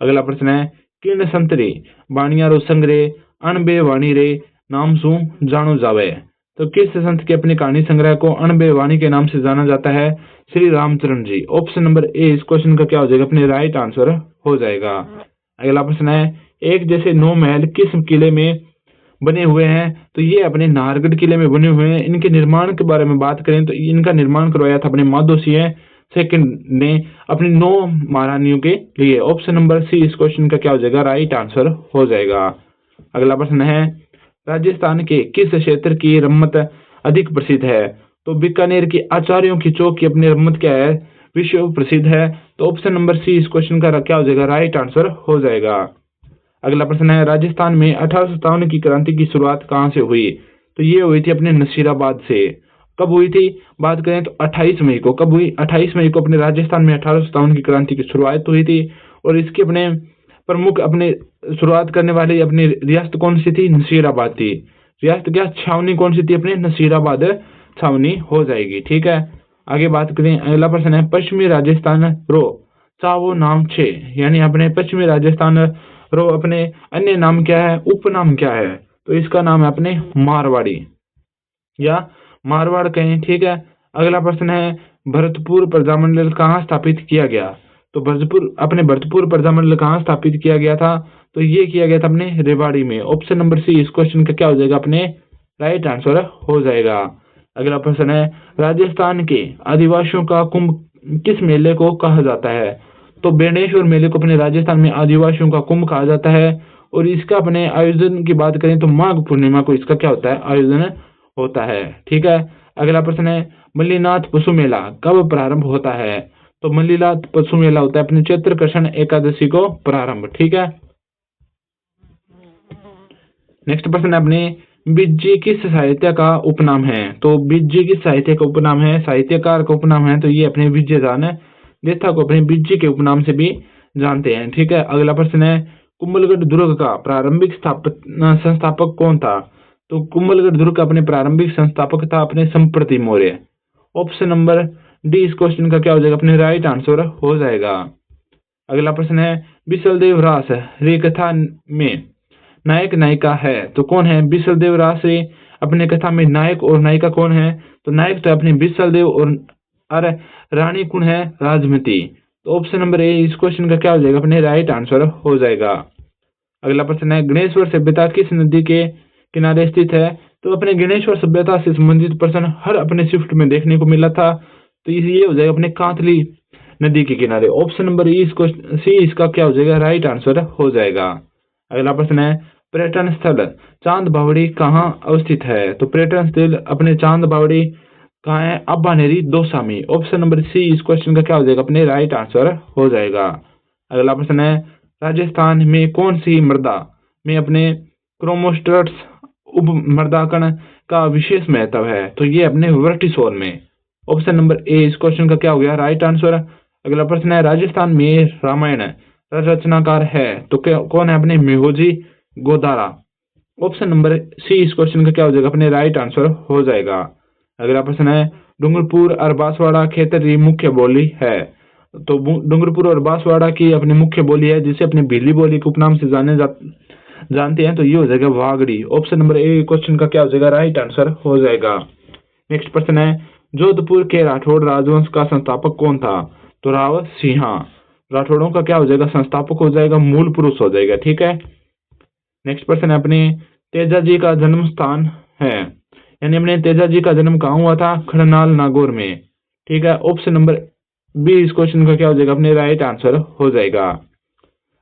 अगला प्रश्न है किन संतरी बाणिया रो संग्रह अणबे वाणी रे नाम सु जानो जावे, तो किस संत के अपनी कहानी संग्रह को अणबे वाणी के नाम से जाना जाता है? श्री रामचरण जी। ऑप्शन नंबर ए इस क्वेश्चन का क्या हो जाएगा? अपने राइट आंसर हो जाएगा। अगला प्रश्न है एक जैसे 9 महल किस किले में बने हुए हैं? तो ये अपने नाहरगढ़ किले में बने हुए हैं। इनके निर्माण के बारे में बात करें तो इनका निर्माण करवाया था अपने माधो सिंह सेकंड ने अपनी 9 महारानियों के लिए। ऑप्शन नंबर सी इस क्वेश्चन का क्या हो जाएगा? राइट आंसर हो जाएगा। अगला प्रश्न है राजस्थान के किस क्षेत्र की रम्मत अधिक प्रसिद्ध है? तो बीकानेर की आचार्यों की चौक की अपनी रम्मत क्या है? विश्व प्रसिद्ध है। तो ऑप्शन नंबर सी इस क्वेश्चन का क्या हो जाएगा? राइट आंसर हो जाएगा। अगला प्रश्न है राजस्थान में 1857 की क्रांति की शुरुआत कहां से हुई? तो ये हुई थी अपने नसीराबाद से। कब हुई थी बात करें तो 28 मई को। कब हुई? 28 मई को अपने राजस्थान में 1857 की क्रांति की शुरुआत हुई थी। और इसकी अपने प्रमुख अपने शुरुआत करने वाली अपनी रियासत कौन सी थी? नसीराबाद थी। रियासत क्या छावनी कौन सी थी? अपने नसीराबाद छावनी हो जाएगी। ठीक है, आगे बात करें। अगला प्रश्न है पश्चिमी राजस्थान रो चावो नाम छे, यानी अपने पश्चिमी राजस्थान रो अपने अन्य नाम क्या है? उपनाम क्या है? तो इसका नाम है अपने मारवाड़ी या मारवाड़ कहें। ठीक है, अगला प्रश्न है भरतपुर प्रजामंडल कहाँ स्थापित किया गया? तो भरतपुर प्रजामंडल कहाँ स्थापित किया गया था? तो ये किया गया था अपने रेवाड़ी में। ऑप्शन नंबर सी इस क्वेश्चन का क्या हो जाएगा? अपने राइट आंसर हो जाएगा। अगला प्रश्न है राजस्थान के आदिवासियों का कुंभ किस मेले को कहा जाता है? तो बेणेश्वर मेले को अपने राजस्थान में आदिवासियों का कुंभ कहा जाता है। और इसका अपने आयोजन की बात करें तो माघ पूर्णिमा को इसका क्या होता है? आयोजन होता है। ठीक है, अगला प्रश्न है मल्लीनाथ पशु मेला कब प्रारंभ होता है? तो मल्लीनाथ पशु मेला होता है अपने चैत्र कृष्ण एकादशी को प्रारंभ। ठीक है, नेक्स्ट प्रश्न है अपने बिज्जी किस साहित्य का उपनाम है? तो बिज्जी किस साहित्य का उपनाम है? साहित्यकार का उपनाम है। तो ये अपने विजयदान देथा को अपने बिज्जी के उपनाम से भी जानते हैं। ठीक है, अगला प्रश्न है कुंभलगढ़ दुर्ग का प्रारंभिक संस्थापक कौन था? तो कुंभलगढ़ दुर्ग का अपने प्रारंभिक संस्थापक था अपने संप्रति मौर्य। ऑप्शन नंबर डी इस क्वेश्चन का क्या हो जाएगा? अपने राइट आंसर हो जाएगा। अगला प्रश्न है बिसलदेव रास रे कथा में नायक नायिका है, तो कौन है? बिसलदेव रास रे अपने कथा में नायक और नायिका कौन है? तो नायक तो अपने बिसलदेव और रानी कौन है? राजमती। तो ऑप्शन नंबर ए इस क्वेश्चन का क्या हो जाएगा? अपने राइट आंसर हो जाएगा। अगला प्रश्न है गणेश्वर सभ्यता किस नदी के किनारे स्थित है? तो अपने गणेश्वर सभ्यता से संबंधित प्रश्न हर अपने शिफ्ट में देखने को मिला था। तो ये हो जाएगा अपने कांतली नदी के किनारे। ऑप्शन नंबर सी इसका क्या हो जाएगा? राइट आंसर हो जाएगा। अगला प्रश्न है पर्यटन स्थल चांद बावड़ी कहाँ अवस्थित है? तो पर्यटन स्थल अपने चांद बावड़ी कहाँ है? अब्बानेरी दौसा में। ऑप्शन नंबर सी इस क्वेश्चन का क्या हो जाएगा? अपने राइट आंसर हो जाएगा। अगला प्रश्न है राजस्थान में कौन सी मृदा में अपने क्रोमोस्टेट्स उप मृदाकण का विशेष महत्व है? तो ये अपने वर्टिसोल में। ऑप्शन नंबर ए इस क्वेश्चन का क्या हो गया? Right answer. अगला प्रश्न है राजस्थान में रामायण रचनाकार है तो कौन है अपने मिहोजी गोदारा। ऑप्शन नंबर सी इस क्वेश्चन का क्या हो जाएगा अपने राइट आंसर हो जाएगा। अगला प्रश्न है डूंगरपुर और बांसवाड़ा क्षेत्र की मुख्य बोली है। तो डूंगरपुर और बांसवाड़ा की अपनी मुख्य बोली है जिसे अपनी भीली बोली के उपनाम से जानते हैं, तो ये हो जाएगा वागड़ी। ऑप्शन नंबर ए क्वेश्चन का क्या हो जाएगा राइट आंसर हो जाएगा। नेक्स्ट प्रश्न है जोधपुर के राठौड़ राजवंश का संस्थापक कौन था। तो राव सिंहा। राठौड़ों का क्या हो जाएगा संस्थापक हो जाएगा मूल पुरुष हो जाएगा। ठीक है। नेक्स्ट प्रश्न है अपने तेजा जी का जन्म स्थान है, यानी अपने तेजा जी का जन्म कहाँ हुआ था, खड़नाल नागौर में। ठीक है। ऑप्शन नंबर बी इस क्वेश्चन का क्या हो जाएगा अपने राइट आंसर हो जाएगा।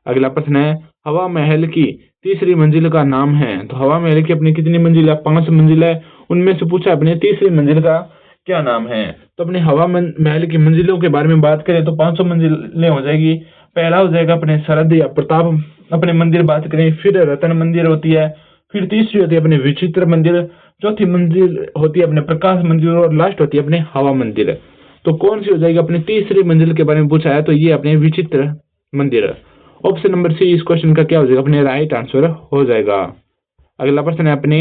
अगला प्रश्न है हवा महल की तीसरी मंजिल का नाम है। तो हवा महल की अपनी कितनी मंजिल है, 5 मंजिल है। उनमें से पूछा अपने तीसरी मंजिल का क्या नाम है। तो अपने हवा महल की मंजिलों के बारे में बात करें तो 500 मंजिलें हो जाएगी। पहला हो जाएगा अपने शरद या प्रताप अपने मंदिर बात करें, फिर रतन मंदिर होती है, फिर तीसरी होती है अपने विचित्र मंदिर, चौथी मंजिल होती है अपने प्रकाश मंदिर और लास्ट होती है अपने हवा मंदिर। तो कौन सी हो जाएगी अपनी तीसरी मंजिल के बारे में पूछा है तो ये अपने विचित्र मंदिर। ऑप्शन नंबर सी इस क्वेश्चन का क्या हो जाएगा अपने राइट आंसर हो जाएगा। अगला प्रश्न है अपने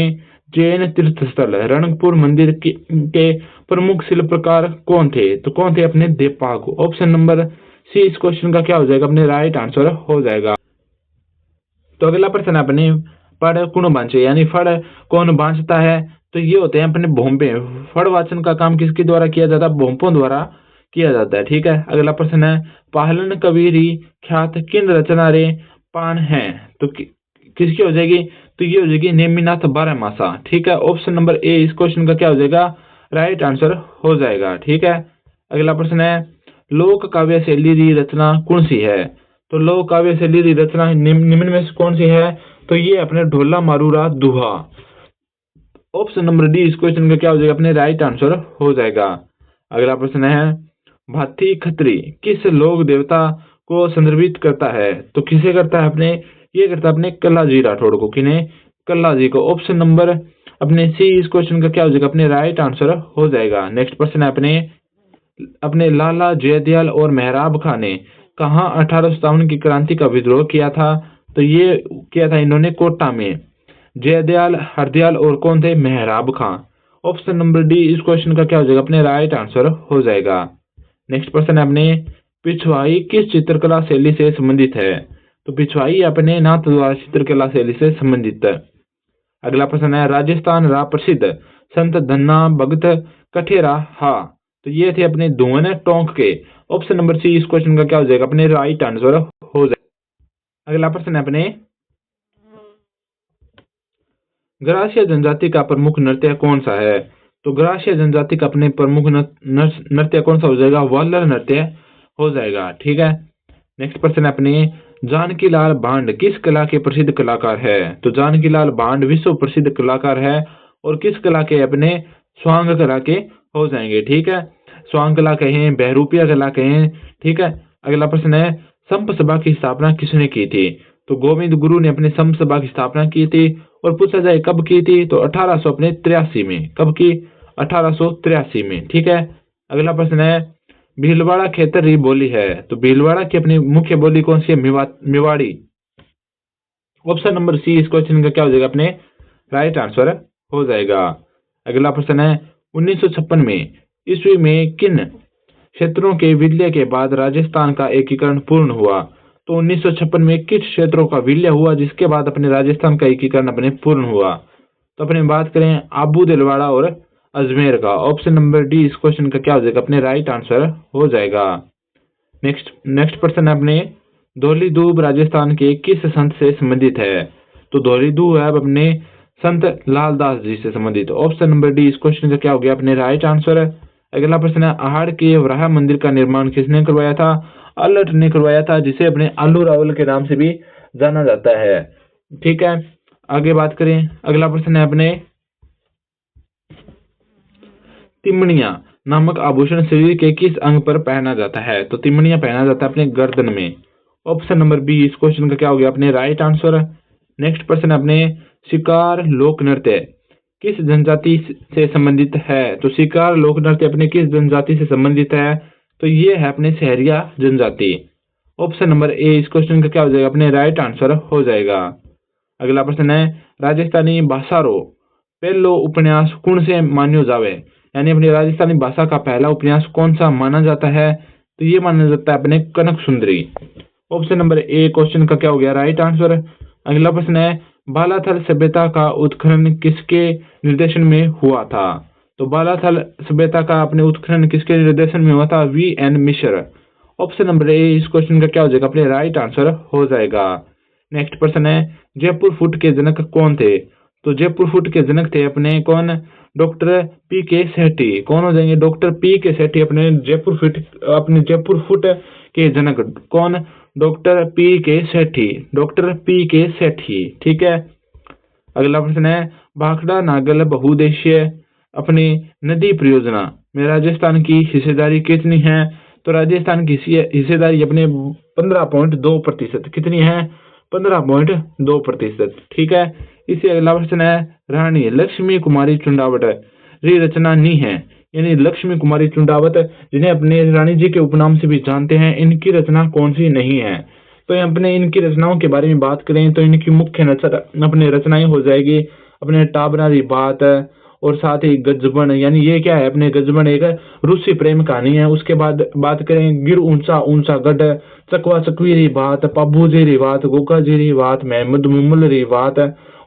जैन तीर्थ स्थल रणकपुर मंदिर के प्रमुख शिल्पकार कौन थे। तो कौन थे अपने देपाग। ऑप्शन नंबर सी इस क्वेश्चन का क्या हो जाएगा अपने राइट आंसर हो जाएगा। तो अगला प्रश्न है अपने फड़ कौन बांचे, यानी फड़ कौन बांचता है। तो ये होते हैं अपने भोंपे। फड़ वाचन का काम किसके द्वारा किया जाता है, भोंपों द्वारा किया जाता है। ठीक है। अगला प्रश्न है पाहलन कबीरी ख्यात किन रचना रे पान है। तो किसकी हो जाएगी, तो ये हो जाएगी नेमिनाथ बारहमासा। ठीक है। ऑप्शन नंबर ए इस क्वेश्चन का क्या हो जाएगा राइट आंसर हो जाएगा। ठीक है। अगला प्रश्न है लोक काव्य शैली की रचना कौन सी है। तो लोक काव्य शैली की रचना निम्न में से कौन सी है। तो ये अपने ढोला मारूरा दुहा। ऑप्शन नंबर डी इस क्वेश्चन का क्या हो जाएगा अपने राइट आंसर हो जाएगा। अगला प्रश्न है भाती खत्री किस लोक देवता को संदर्भित करता है। तो किसे करता है अपने, ये करता है अपने कल्लाजी राठौड़ को। किन्हें, कल्लाजी को। ऑप्शन नंबर अपने सी इस क्वेश्चन का क्या हो जाएगा अपने राइट आंसर हो जाएगा। नेक्स्ट प्रश्न है अपने लाला जयदयाल और मेहराब खां ने कहाँ 1857 की क्रांति का विद्रोह किया था। तो ये किया था इन्होंने कोटा में। जयदयाल, हरदयाल और कौन थे, मेहराब खां। ऑप्शन नंबर डी इस क्वेश्चन का क्या हो जाएगा अपने राइट आंसर हो जाएगा। नेक्स्ट प्रश्न है अपने पिछवाई किस चित्रकला शैली से संबंधित है। तो पिछवाई अपने नाथ द्वारा चित्रकला शैली से संबंधित है। अगला प्रश्न है राजस्थान रा प्रसिद्ध संत धन्ना भगत कठेरा हा। तो ये थे अपने धुवन टोंक के। ऑप्शन नंबर सी इस क्वेश्चन का क्या हो जाएगा अपने राइट आंसर हो जाएगा। अगला प्रश्न है अपने ग्रासीय जनजाति का प्रमुख नृत्य कौन सा है। तो ग्रासीय जनजाति का अपने प्रमुख नृत्य कौन सा हो जाएगा, वालर नृत्य हो जाएगा। ठीक है। नेक्स्ट प्रश्न है अपने जानकीलाल भांड किस कला के प्रसिद्ध कलाकार है। तो जानकीलाल भांड विश्व प्रसिद्ध कलाकार है और किस कला के अपने स्वांग कला के हो जाएंगे। ठीक है। स्वांग कला कहें, बहरूपिया कला कहें। ठीक है। अगला प्रश्न है संप सभा की स्थापना किसने की थी। तो गोविंद गुरु ने अपने संप सभा की स्थापना की थी। और पूछा जाए कब की थी तो 1883 में। कब की, 1883 में। ठीक है। अगला प्रश्न है भीलवाड़ा क्षेत्र की बोली है। तो भीलवाड़ा की अपनी मुख्य बोली कौन सी है, मेवाड़ी। ऑप्शन नंबर सी इस क्वेश्चन का क्या हो जाएगा अपने राइट आंसर हो जाएगा। अगला प्रश्न है 1956 में ईस्वी में किन क्षेत्रों के विलय के बाद राजस्थान का एकीकरण पूर्ण हुआ। तो 1956 में किस क्षेत्रों का विलय हुआ जिसके बाद अपने राजस्थान का एकीकरण अपने पूर्ण हुआ। तो अपने बात करें आबू दिलवाड़ा और अजमेर का। ऑप्शन नंबर डी इस क्वेश्चन का क्या हो जाएगा अपने राइट आंसर हो जाएगा। नेक्स्ट प्रश्न है अपने धौली दूब राजस्थान के किस संत से संबंधित है। तो धौली दूब है अपने संत लालदास जी से संबंधित। ऑप्शन नंबर डी इस क्वेश्चन का क्या हो गया अपने राइट आंसर। अगला प्रश्न है आहाड़ के वराह मंदिर का निर्माण किसने करवाया था। अल्लट ने करवाया था, जिसे अपने आलू रावल के नाम से भी जाना जाता है। ठीक है। आगे बात करें, अगला प्रश्न है अपने तिमणिया नामक आभूषण शरीर के किस अंग पर पहना जाता है। तो तिमणिया पहना जाता है अपने गर्दन में। ऑप्शन नंबर बी इस क्वेश्चन का क्या हो गया अपने राइट आंसर। नेक्स्ट प्रश्न अपने शिकार लोक नृत्य किस जनजाति से संबंधित है। तो शिकार लोक नृत्य अपने किस जनजाति से संबंधित है। तो ये है अपने सहरिया जनजाति। ऑप्शन नंबर ए इस क्वेश्चन का क्या हो जाएगा, अपने राइट आंसर हो जाएगा। अगला प्रश्न है, राजस्थानी भाषारो पहलो उपन्यास कौन से मान्यो जावे, यानी अपनी राजस्थानी भाषा का पहला उपन्यास कौन सा माना जाता है, तो ये माना जाता है अपने कनक सुंदरी। ऑप्शन नंबर ए क्वेश्चन का क्या हो गया, राइट आंसर। अगला प्रश्न है, बालाथल सभ्यता का उत्खनन किसके निर्देशन में हुआ था, तो बालाथल सभ्यता का अपने उत्खनन किसके निर्देशन में हुआ था, V N Mishra. Option number A इस क्वेश्चन का क्या हो जाएगा, अपने राइट आंसर हो जाएगा। नेक्स्ट प्रश्न है, जयपुर फुट के जनक कौन थे, तो जयपुर फुट के जनक थे अपने कौन, डॉक्टर पी के सेठी। कौन हो जाएंगे, डॉक्टर पी के सेठी अपने जयपुर फुट के जनक कौन, डॉक्टर पी के सेठी, डॉक्टर पी के सेठी। ठीक है। अगला प्रश्न है, भाखड़ा नागल बहुउद्देशीय अपनी नदी परियोजना में राजस्थान की हिस्सेदारी कितनी है, तो राजस्थान की हिस्सेदारी अपने 15.2%। कितनी है, 15.2%। ठीक है। इससे अगला प्रश्न है, रानी लक्ष्मी कुमारी चुंडावत री रचना नी है, यानी लक्ष्मी कुमारी चुंडावत जिन्हें अपने रानी जी के उपनाम से भी जानते हैं, इनकी रचना कौन सी नहीं है, तो अपने इनकी रचनाओं के बारे में बात करें तो इनकी मुख्य अपने रचनाएं हो जाएगी अपने टाबरारी बात और साथ ही गजबन, यानी ये क्या है, अपने गजबन एक रूसी प्रेम कहानी है। उसके बाद बात करें गिर ऊंचा ऊंचा गढ़, चकवा चकवी री बात, पाबू जी री बात, गोगा जी री बात, महमूद मुमल री बात,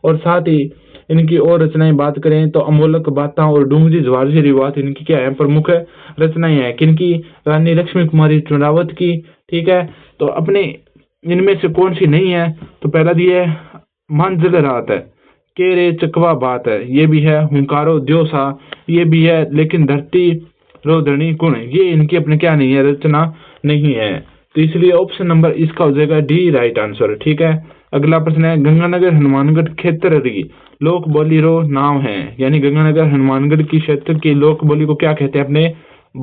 और साथ ही इनकी और रचनाएं बात करें तो अमोलक बाता और डूंगजी जवार जी री बात इनकी क्या है, प्रमुख रचनाएं हैं। किनकी, रानी लक्ष्मी कुमारी चुंडावत की। ठीक है। तो अपने इनमें से कौन सी नहीं है, तो पहला दिए मांझल रात है, के रे चकवा बात है, ये भी है, हुंकारो द्योसा ये भी है, लेकिन धरती रोधनी गुण ये इनकी अपने क्या नहीं है, रचना नहीं है। तो इसलिए ऑप्शन नंबर इसका हो जाएगा डी राइट आंसर। ठीक है। अगला प्रश्न है, गंगानगर हनुमानगढ़ क्षेत्र री लोक बोली रो नाम है, यानी गंगानगर हनुमानगढ़ की क्षेत्र की लोक बोली को क्या कहते हैं, अपने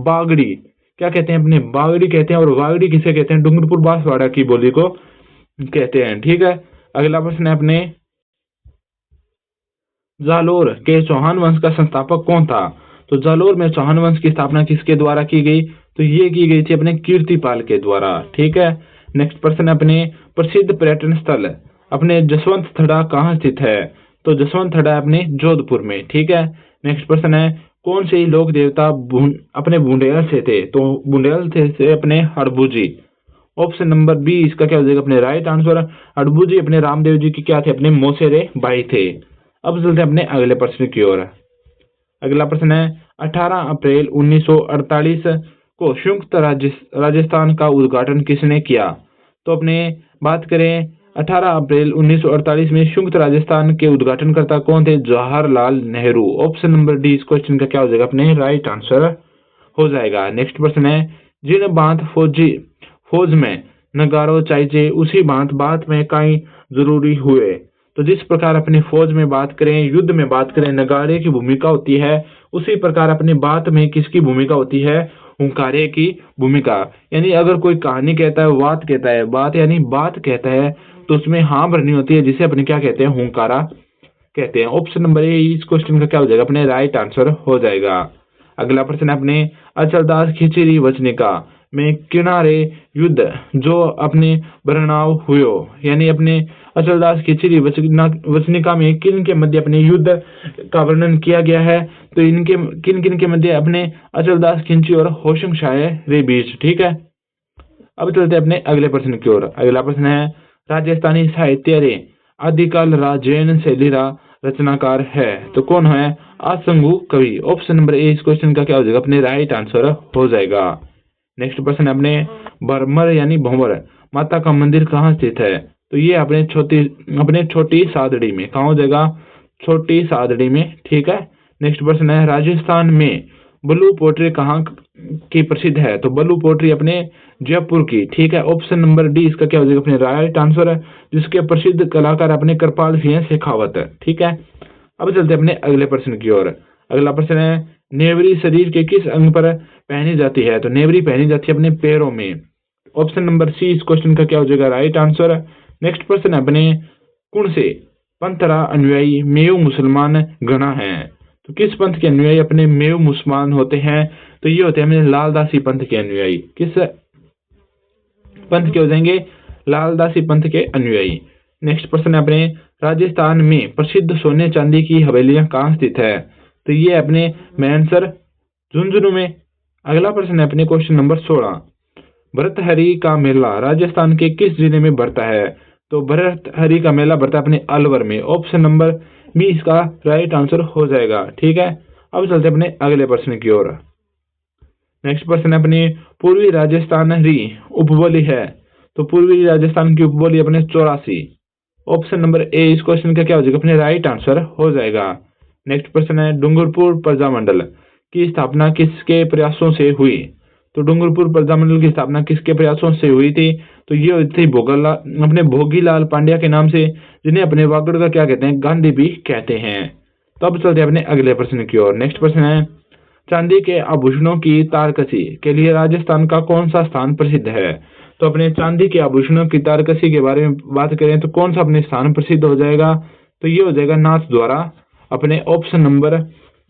बागड़ी। क्या कहते हैं, अपने बागड़ी कहते हैं। और बागड़ी किसे कहते हैं, डूंगरपुर बांसवाड़ा की बोली को कहते हैं। ठीक है। अगला प्रश्न है, अपने जालोर के चौहान वंश का संस्थापक कौन था, तो जालोर में चौहान वंश की स्थापना किसके द्वारा की गई, तो ये की गई थी अपने कीर्तिपाल के द्वारा। ठीक है। नेक्स्ट प्रश्न है, अपने प्रसिद्ध पर्यटन स्थल अपने जसवंत थड़ा कहाँ स्थित है, तो जसवंत थड़ा अपने जोधपुर में। ठीक है। नेक्स्ट प्रश्न है, कौन से लोक देवता अपने बुंदेल से थे, तो बुंदेल से अपने हड़बूजी। ऑप्शन नंबर बी इसका क्या हो जाएगा, अपने राइट आंसर। हड़बूजी अपने रामदेव जी की क्या थे, अपने मौसेरे भाई थे। अब चलते हैं अपने अगले प्रश्न की ओर। अगला प्रश्न है, 18 अप्रैल 1948 को संयुक्त राजस्थान का उद्घाटन किसने किया, तो अपने बात करें 18 अप्रैल 1948 में संयुक्त राजस्थान के उद्घाटनकर्ता कौन थे, Jawaharlal Nehru. Option number D इस क्वेश्चन का क्या हो जाएगा, अपने राइट आंसर हो जाएगा। नेक्स्ट प्रश्न है, जिन बात फौज में नगारो चाहिए उसी बात में कई जरूरी हुए, तो जिस प्रकार अपनी फौज में बात करें, युद्ध में बात करें, नगाड़े की भूमिका होती है, उसी प्रकार अपनी बात में किसकी भूमिका होती है, हुंकारे की भूमिका। यानी अगर कोई कहानी कहता है, बात कहता है, बात यानी बात कहता है, तो उसमें हाँ भरनी होती है, जिसे अपने क्या कहते हैं, हुंकारा कहते हैं। ऑप्शन नंबर ए इस क्वेश्चन का क्या हो जाएगा, अपने राइट आंसर हो जाएगा। अगला प्रश्न है, अपने अचलदास खिचड़ी वचनिका में किनारे युद्ध जो अपने बरनाव हुए, यानी अपने अचलदास खिचड़ी वचनिका में किन के मध्य अपने युद्ध का वर्णन किया गया है, तो इनके किन किन के मध्य, अपने अचलदास खिंची और होशंग शाह रे बीच। ठीक है। अब चलते हैं अपने अगले प्रश्न की ओर। अगला प्रश्न है, राजस्थानी साहित्य रे आदिकाल राजैन शैली रा रचनाकार है, तो कौन है, आसंगु कवि। ऑप्शन नंबर ए इस क्वेश्चन का क्या हो जाएगा, अपने राइट आंसर हो जाएगा। नेक्स्ट प्रश्न है, अपने भरमर यानी भंवर माता का मंदिर कहाँ स्थित है, तो ये अपने छोटी सादड़ी में। कहाँ हो जाएगा, छोटी सादड़ी में। ठीक है। नेक्स्ट प्रश्न है, राजस्थान में बलू पोट्री कहाँ की प्रसिद्ध है, तो बलू पोट्री अपने जयपुर की। ठीक है। ऑप्शन नंबर डी इसका क्या हो जाएगा, अपने राइट आंसर है, जिसके प्रसिद्ध कलाकार अपने कृपाल सिंह शेखावत है। ठीक है। अब चलते हैं अपने अगले प्रश्न की ओर। अगला प्रश्न है, नेवरी शरीर के किस अंग पर पहनी जाती है, तो नेवरी पहनी जाती है अपने पैरों में। ऑप्शन नंबर सी इस क्वेश्चन का क्या हो जाएगा, राइट आंसर। नेक्स्ट प्रश्न है, अपने कौन से पंथरा अनुयायी मेव मुसलमान गणा है, तो किस पंथ के अनुयायी अपने मेव मुसलमान होते हैं, तो ये होते हैं अपने लालदासी पंथ के अनुयायी। किस पंथ के हो जाएंगे लालदासी पंथ के अनुयायी। नेक्स्ट प्रश्न है अपने राजस्थान में प्रसिद्ध सोने चांदी की हवेलियां कहाँ स्थित है? तो ये अपने मैनसर झुंझुनू में। अगला प्रश्न है अपने क्वेश्चन नंबर 16, भर्तहरि का मेला राजस्थान के किस जिले में बढ़ता है? तो भर्तहरि का मेला बढ़ता है अपने अलवर में। ऑप्शन नंबर बी इसका राइट आंसर हो जाएगा। ठीक है, अब चलते हैं अपने अगले प्रश्न की ओर। नेक्स्ट प्रश्न है अपने पूर्वी राजस्थान री उपबोली है? तो पूर्वी राजस्थान की उपबोली अपने 84। ऑप्शन नंबर ए इस क्वेश्चन का क्या हो जाएगा? अपने राइट आंसर हो जाएगा। नेक्स्ट प्रश्न है डूंगरपुर प्रजामंडल की स्थापना किसके प्रयासों से हुई? तो डूंगरपुर प्रजामंडल की स्थापना किसके प्रयासों से हुई थी? तो ये हुई थी अपने भोगीलाल पांड्या के नाम से, जिन्हें अपने वागड़ का क्या कहते हैं? गांधी भी कहते हैं। तो अब चलते हैं अपने अगले प्रश्न की ओर। नेक्स्ट प्रश्न है चांदी के आभूषणों की तारकसी के लिए राजस्थान का कौन सा स्थान प्रसिद्ध है? तो अपने चांदी के आभूषणों की तारकसी के बारे में बात करें तो कौन सा अपने स्थान प्रसिद्ध हो जाएगा? तो ये हो जाएगा नाथ द्वारा। अपने ऑप्शन नंबर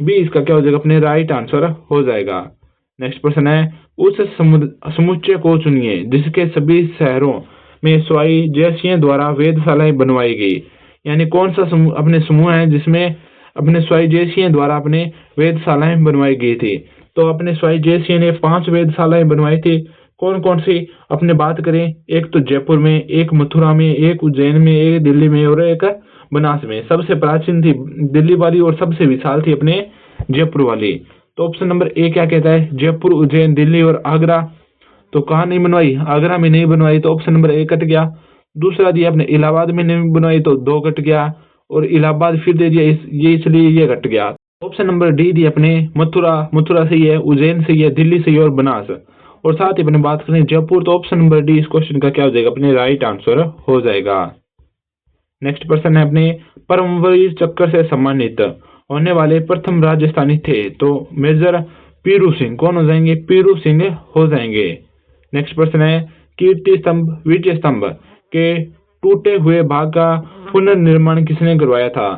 बी इसका क्या हो जाएगा? अपने राइट आंसर हो जाएगा। नेक्स्ट प्रश्न है उस समुच्चय को चुनिए जिसके सभी शहरों में स्वाई जयसिंह द्वारा वेधशालाएं बनवाई गई। यानी कौन सा अपने समूह है जिसमें अपने स्वाई जयसिंह द्वारा अपने वेधशालाएं बनवाई गई थी? तो अपने स्वाई जयसिंह ने 5 वेधशालाएं बनवाई थी। कौन कौन सी अपने बात करें, एक तो जयपुर में, एक मथुरा में, एक उज्जैन में, एक दिल्ली में और एक बनास में। सबसे प्राचीन थी दिल्ली वाली और सबसे विशाल थी अपने जयपुर वाली। तो ऑप्शन नंबर ए क्या कहता है? जयपुर, उज्जैन, दिल्ली और आगरा। तो कहाँ नहीं बनवाई? आगरा में नहीं बनवाई, तो ऑप्शन नंबर ए कट गया। दूसरा दिया अपने इलाहाबाद में नहीं बनवाई, तो 2 कट गया, और इलाहाबाद फिर दे दिया, ये इसलिए ये कट गया। ऑप्शन नंबर डी दी अपने मथुरा सही है, उज्जैन सही है, दिल्ली सही है और बनास। और साथ ही अपने बात करें जयपुर, तो ऑप्शन नंबर डी इस क्वेश्चन का क्या हो जाएगा? अपने राइट आंसर हो जाएगा। नेक्स्ट प्रश्न है अपने परमवीर चक्र से सम्मानित होने वाले प्रथम राजस्थानी थे? तो मेजर पीरू सिंह। कौन हो जाएंगे? पीरू सिंह हो जाएंगे। नेक्स्ट प्रश्न है कीर्ति स्तंभ विजय स्तंभ के टूटे हुए भाग का पुनर्निर्माण किसने करवाया था?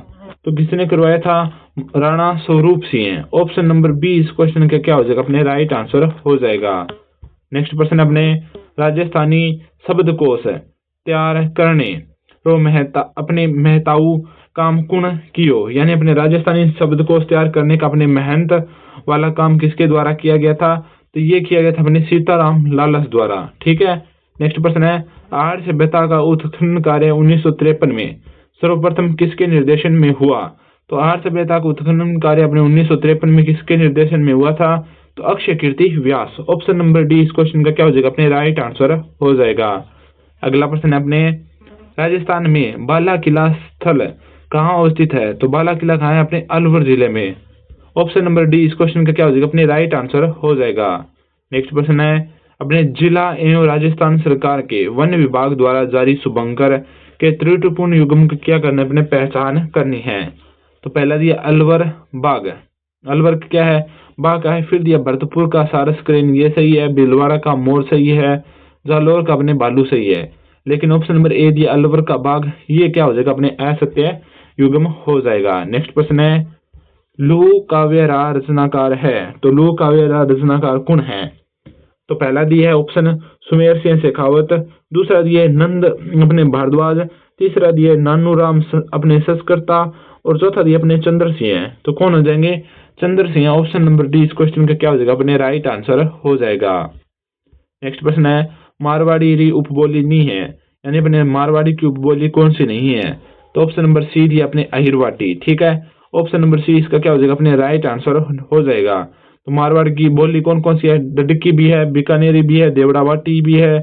तो किसने करवाया था? Rana Swaroop Singh. Option number B इस क्वेश्चन का क्या हो जाएगा? अपने राइट आंसर हो जाएगा। नेक्स्ट प्रश्न अपने राजस्थानी शब्दकोश तैयार करने रो अपने मेहताऊ काम कुण कियो। यानी अपने राजस्थानी शब्दकोश तैयार करने का अपने मेहनत वाला काम किसके द्वारा किया गया था? तो ये किया गया था अपने सीताराम लालस द्वारा। ठीक है। नेक्स्ट प्रश्न है आर्य सभ्यता का उत्खनन कार्य 1953 में सर्वप्रथम किसके निर्देशन में हुआ? तो आर्य सभ्यता का उत्खनन कार्य अपने 1953 में किसके निर्देशन में हुआ था? तो अक्षय कीर्ति व्यास। ऑप्शन नंबर डी इस क्वेश्चन का क्या हो जाएगा? अपने राइट आंसर हो जाएगा। अगला प्रश्न है अपने राजस्थान में बाला किला स्थल कहाँ अवस्थित है? तो बाला किला कहाँ है? अपने अलवर जिले में। ऑप्शन नंबर डी इस क्वेश्चन का क्या हो जाएगा? अपने राइट आंसर हो जाएगा। नेक्स्ट प्रश्न है अपने जिला एवं राजस्थान सरकार के वन विभाग द्वारा जारी शुभंकर के त्रुटिपूर्ण युग्म की क्या करना है? अपने पहचान करनी है। तो पहला दिया अलवर बाग। अलवर क्या है? बाग का है। फिर दिया भरतपुर का सारस क्रेन, ये सही है। भीलवाड़ा का मोर सही है। जालौर का अपने बालू सही है। लेकिन ऑप्शन नंबर ए दिया अलवर का बाग, ये क्या हो जाएगा? अपने असत्य युग्म हो जाएगा। नेक्स्ट प्रश्न है लघु काव्य रचनाकार है? तो लघु काव्य रचनाकार कौन है? तो पहला दिया है ऑप्शन सुमेर सिंह शेखावत, दूसरा दिया नंद अपने भारद्वाज, तीसरा दिया नानूराम अपने संस्कृता, और चौथा दिया अपने चंद्र सिंह। तो कौन हो जाएंगे? Chandra Singh. Option number D इस क्वेश्चन का क्या हो जाएगा? अपने राइट आंसर हो जाएगा। नेक्स्ट प्रश्न है मारवाड़ी री उपबोली नहीं है, यानी अपने मारवाड़ी की उपबोली कौन सी नहीं है? तो ऑप्शन नंबर सी दिया अपने अहिरवाटी। ठीक है। ऑप्शन नंबर सी इसका क्या हो जाएगा? अपने राइट आंसर हो जाएगा। तो मारवाड़ की बोली कौन कौन सी है? डडकी भी है, बीकानेरी भी है, देवड़ावाटी भी है।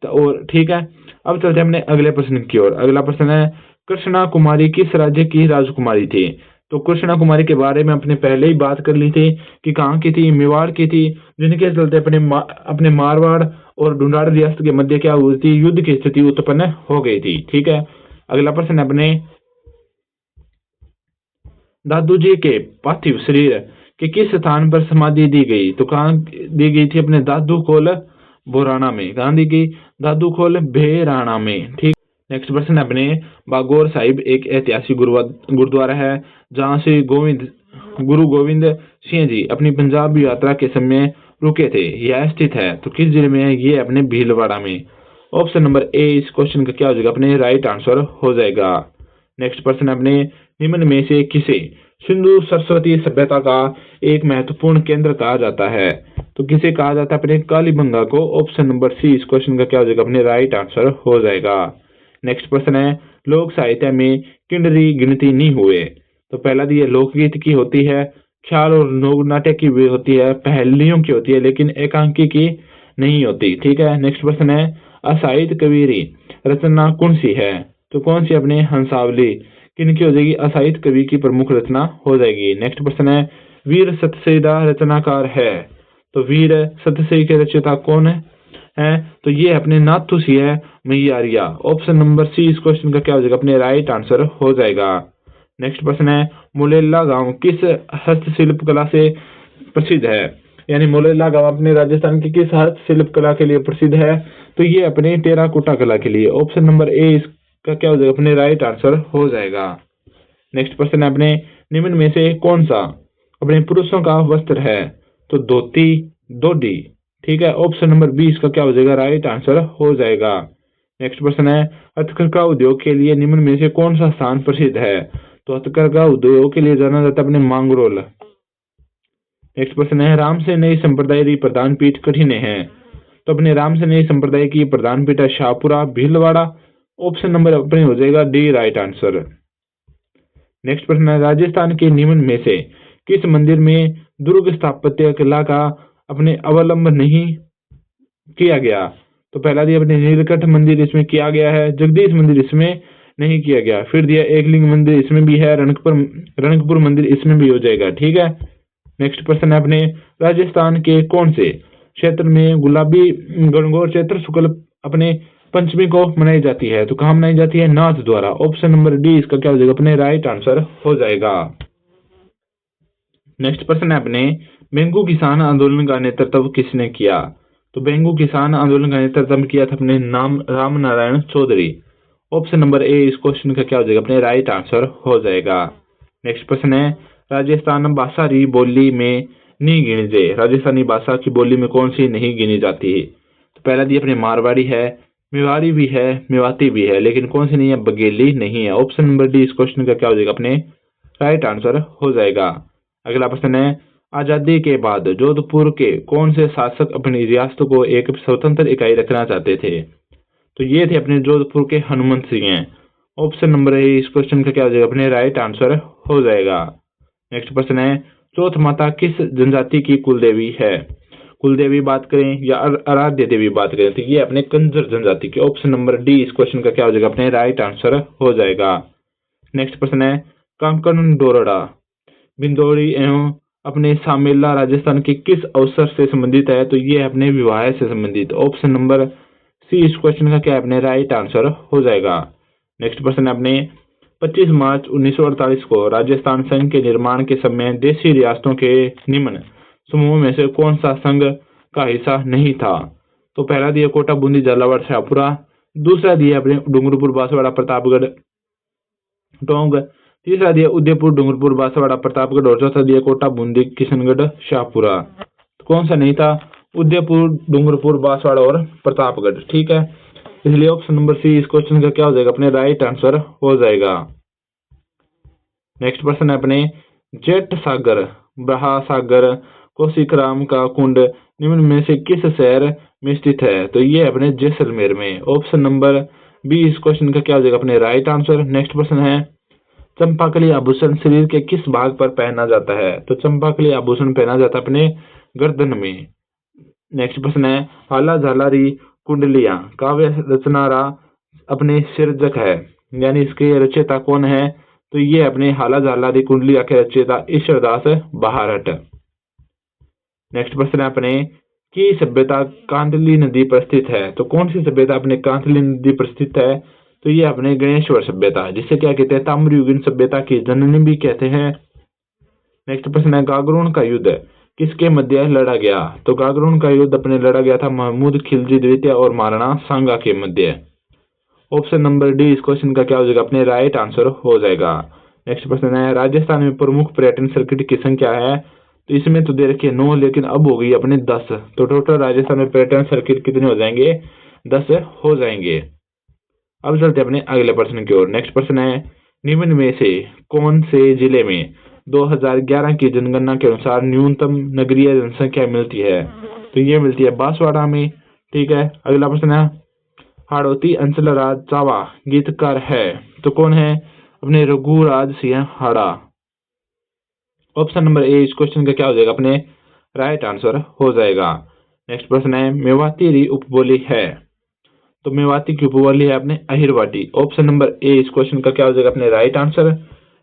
और ठीक है। अब चलते हैं अपने अगले प्रश्न की ओर। अगला प्रश्न है कृष्णा कुमारी किस राज्य की राजकुमारी थी? तो कृष्णा कुमारी के बारे में अपने पहले ही बात कर ली थी कि कहाँ की थी? मेवाड़ की थी, जिनके चलते अपने मारवाड़ और ढूंढाड़ रियासत के मध्य क्या हुई थी? युद्ध की स्थिति उत्पन्न हो गई थी। ठीक है। अगला प्रश्न है अपने दादू जी के पार्थिव शरीर के किस स्थान पर समाधि दी गई? तो कहाँ दी गई थी? अपने दादू खोल बोराना में। कहाँ दी गई? दादू खोल भेराना में। ठीक। नेक्स्ट प्रश्न है अपने बागौर साहिब एक ऐतिहासिक गुरुद्वारा है जहाँ से गुरु गोविंद सिंह जी अपनी पंजाब यात्रा के समय रुके थे। यह स्थित है तो किस जिले में है? ये अपने भीलवाड़ा में। ऑप्शन नंबर ए इस क्वेश्चन का क्या हो जाएगा अपने राइट आंसर हो जाएगा। नेक्स्ट प्रश्न है अपने निम्न में से किसे सिंधु सरस्वती सभ्यता का एक महत्वपूर्ण केंद्र कहा जाता है? तो किसे कहा जाता है अपने कालीबंगा को? ऑप्शन नंबर सी इस क्वेश्चन का क्या हो जाएगा अपने राइट आंसर हो जाएगा। नेक्स्ट प्रश्न है लोक साहित्य में किन्नरी गिनती नहीं हुए। तो पहला दिया लोकगीत की होती है, ख्याल और लोक नाट्य की भी होती है, पहेलियों की होती है, लेकिन एकांकी की नहीं होती। ठीक है। नेक्स्ट प्रश्न है असाहित कबीरी रचना कौन सी है? तो कौन सी अपने हंसावली किनकी हो जाएगी? असाहित कवि की प्रमुख रचना हो जाएगी। नेक्स्ट प्रश्न है वीर सतसेदा रचनाकार है। तो वीर सतसेई के रचयिता कौन है? तो ये अपने नाथुसी है मैयारिया। ऑप्शन नंबर सी इस क्वेश्चन का क्या हो जाएगा अपने राइट आंसर हो जाएगा। नेक्स्ट प्रश्न है मोलेला गांव किस हस्तशिल्प कला से प्रसिद्ध है? यानी मोलेला गांव अपने राजस्थान की किस हस्तशिल्प कला के लिए प्रसिद्ध है? तो ये अपने टेराकोटा कला के लिए। ऑप्शन नंबर ए इसका क्या हो जाएगा अपने राइट आंसर हो जाएगा। नेक्स्ट प्रश्न है अपने निम्न में से कौन सा अपने पुरुषों का वस्त्र है? तो धोती डोडी। ठीक है। ऑप्शन नंबर बी इसका क्या हो जाएगा राइट आंसर हो जाएगा। नेक्स्ट प्रश्न है हथकरघा उद्योग के लिए निम्न में से कौन सा स्थान प्रसिद्ध है? तो हथकरघा उद्योग के लिए जाना जाता है अपने मांगरोल। नेक्स्ट प्रश्न है राम से नई संप्रदाय री प्रधान पीठ कठिन है। तो अपने राम से नई संप्रदाय की प्रधान पीठ है शाहपुरा भीलवाड़ा। ऑप्शन नंबर अपने हो जाएगा डी राइट आंसर। नेक्स्ट प्रश्न है राजस्थान के निम्न में से किस मंदिर में दुर्ग स्थापत्य कला का अपने अवलंब नहीं किया गया? तो पहला दिया अपने नीलकंठ मंदिर इसमें किया गया है, जगदीश मंदिर इसमें नहीं किया गया, फिर दिया एकलिंग मंदिर इसमें भी है, रणकपुर मंदिर इसमें भी हो जाएगा। ठीक है। नेक्स्ट प्रश्न है अपने राजस्थान के कौन से क्षेत्र में गुलाबी गणगौर चैत्र शुक्ल अपने पंचमी को मनाई जाती है? तो कहाँ मनाई जाती है? नाथ द्वारा। ऑप्शन नंबर डी इसका क्या हो जाएगा अपने राइट आंसर हो जाएगा। नेक्स्ट प्रश्न है अपने बेंगू किसान आंदोलन का नेतृत्व किसने किया? तो बेंगू किसान आंदोलन का नेतृत्व किया था अपने नाम Ram Narayan Chaudhary. Option number A इस क्वेश्चन का क्या हो जाएगा अपने राइट आंसर हो जाएगा। नेक्स्ट प्रश्न है राजस्थान भाषा री बोली में नहीं गिनी जाए। राजस्थानी भाषा की बोली में कौन सी नहीं गिनी जाती है? तो पहला दिया अपने मारवाड़ी है, मेवाड़ी भी है, मेवाती भी है, लेकिन कौन सी नहीं है? बघेली नहीं है। ऑप्शन नंबर डी इस क्वेश्चन का क्या हो जाएगा अपने राइट आंसर हो जाएगा। अगला प्रश्न है आजादी के बाद जोधपुर के कौन से शासक अपनी रियासत को एक स्वतंत्र इकाई रखना चाहते थे? तो ये थे अपने जोधपुर के Hanumant Singh. Option number A इस क्वेश्चन का क्या हो जाएगा अपने राइट आंसर हो जाएगा। नेक्स्ट प्रश्न है चौथ माता किस जनजाति की कुलदेवी है? कुलदेवी बात करें या आराध्य देवी बात करें तो ये अपने कंजर जनजाति की। ऑप्शन नंबर डी इस क्वेश्चन का क्या हो जाएगा अपने राइट आंसर हो जाएगा। नेक्स्ट प्रश्न है कांकन डोरडा बिंदौरी एवं अपने सामेला राजस्थान के किस अवसर से संबंधित है? तो ये अपने विवाह से संबंधित। ऑप्शन नंबर सी इस क्वेश्चन का क्या है अपने राइट आंसर हो जाएगा। नेक्स्ट प्रश्न है अपने 25 मार्च 1948 को राजस्थान संघ के निर्माण के समय देशी रियासतों के निम्न समूह में से कौन सा संघ का हिस्सा नहीं था? तो पहला दिया कोटा बूंदी झालावाड़ शाहपुरा, दूसरा दिया अपने डूंगरपुर बांसवाड़ा प्रतापगढ़ टोंक, तीसरा दिया उदयपुर डूंगरपुर बांसवाड़ा प्रतापगढ़ और चौथा दिया कोटा बूंदी किशनगढ़ शाहपुरा। तो कौन सा नहीं था? उदयपुर डूंगरपुर बांसवाड़ा और प्रतापगढ़। ठीक है। इसलिए ऑप्शन नंबर सी इस क्वेश्चन का क्या हो जाएगा अपने राइट आंसर हो जाएगा। नेक्स्ट प्रश्न है अपने जेठ सागर ब्रहा सागर कोशिकराम का कुंड निम्न में से किस शहर में स्थित है? तो ये अपने जैसलमेर में। ऑप्शन नंबर बी इस क्वेश्चन का क्या हो जाएगा अपने राइट आंसर। नेक्स्ट प्रश्न है चंपाकली आभूषण शरीर के किस भाग पर पहना जाता है? तो चंपाकली आभूषण पहना जाता है अपने गर्दन में। नेक्स्ट प्रश्न है हाला झालारी कुंडलियां काव्य रचनारा अपने सिरजक है, यानी इसके रचयिता कौन है? तो ये अपने हाला झालारी कुंडलिया के रचयिता ईश्वरदास बाहरट। नेक्स्ट प्रश्न है अपने की सभ्यता कांतली नदी पर स्थित है? तो कौन सी सभ्यता अपने कांतली नदी पर स्थित है? तो ये अपने गणेश्वर सभ्यता, जिसे क्या कहते हैं ताम्रयुगीन सभ्यता की जननी भी कहते हैं। नेक्स्ट प्रश्न है गागरोन का युद्ध किसके मध्य लड़ा गया? तो गागरोन का युद्ध अपने लड़ा गया था महमूद खिलजी द्वितीय और महाराणा सांगा के मध्य। ऑप्शन नंबर डी इस क्वेश्चन का क्या हो जाएगा अपने राइट आंसर हो जाएगा। नेक्स्ट प्रश्न है राजस्थान में प्रमुख पर्यटन सर्किट की संख्या है? तो इसमें तो दे रखी है 9, लेकिन अब हो गई अपने 10। तो टोटल राजस्थान में पर्यटन सर्किट कितने हो जाएंगे? 10 हो जाएंगे। अब चलते हैं अपने अगले प्रश्न की ओर। नेक्स्ट प्रश्न है, निम्न में से कौन से जिले में 2011 की जनगणना के अनुसार न्यूनतम नगरीय जनसंख्या मिलती है? तो ये मिलती है बांसवाड़ा में। ठीक है। अगला प्रश्न है, हाड़ौती अंचलराज चावा गीतकार है, तो कौन है? अपने रघुराज सिंह हाड़ा। ऑप्शन नंबर ए इस क्वेश्चन का क्या हो जाएगा? अपने राइट आंसर हो जाएगा। नेक्स्ट प्रश्न है, मेवाती री उपबोली है, तो मेवाती की उपबोली है अपने अहिरवाटी। ऑप्शन नंबर ए इस क्वेश्चन का क्या हो जाएगा? अपने राइट आंसर।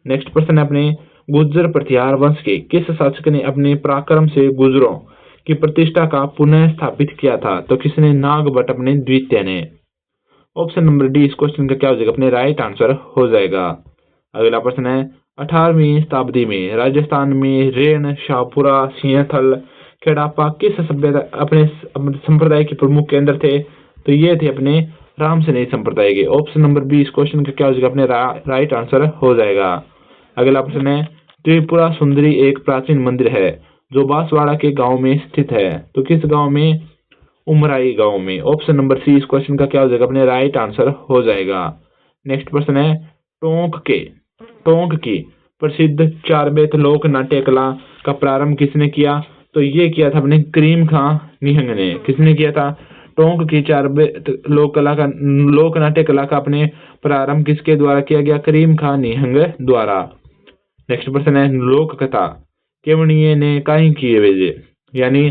नेक्स्ट प्रश्न है, अपने गुर्जर प्रतिहार वंश के किस शासक ने अपने पराक्रम से गुर्जरों की प्रतिष्ठा का पुनः स्थापित किया था? तो किसने? नागभट्ट अपने द्वितीय ने। ऑप्शन नंबर डी इस क्वेश्चन का क्या हो जाएगा? अपने राइट आंसर हो जाएगा। अगला प्रश्न है, 18वीं शताब्दी में राजस्थान में रेण, शाहपुरा, सिंहथल, खेड़ापा किस सभ्यता अपने संप्रदाय के प्रमुख केंद्र थे? तो ये थे अपने राम सनेही संप्रदाय के। ऑप्शन नंबर बी इस क्वेश्चन का क्या हो जाएगा? अपने राइट आंसर हो जाएगा। अगला प्रश्न है, त्रिपुरा सुंदरी एक प्राचीन मंदिर है जो बांसवाड़ा के गांव में स्थित है, तो किस गांव में? उमराई गांव में। ऑप्शन नंबर सी इस क्वेश्चन का क्या हो जाएगा? अपने राइट आंसर हो जाएगा। नेक्स्ट प्रश्न है, टोंक की प्रसिद्ध चारबेत लोक नाट्य कला का प्रारंभ किसने किया? तो ये किया था अपने करीम खां निहंग ने। किसने किया था? टोंक की चारबेत लोक नाट्य कला का अपने प्रारंभ किसके द्वारा किया गया? करीम खां निहंग द्वारा। नेक्स्ट प्रश्न है, लोक कथा केवड़िए ने काई किए वेजे, यानी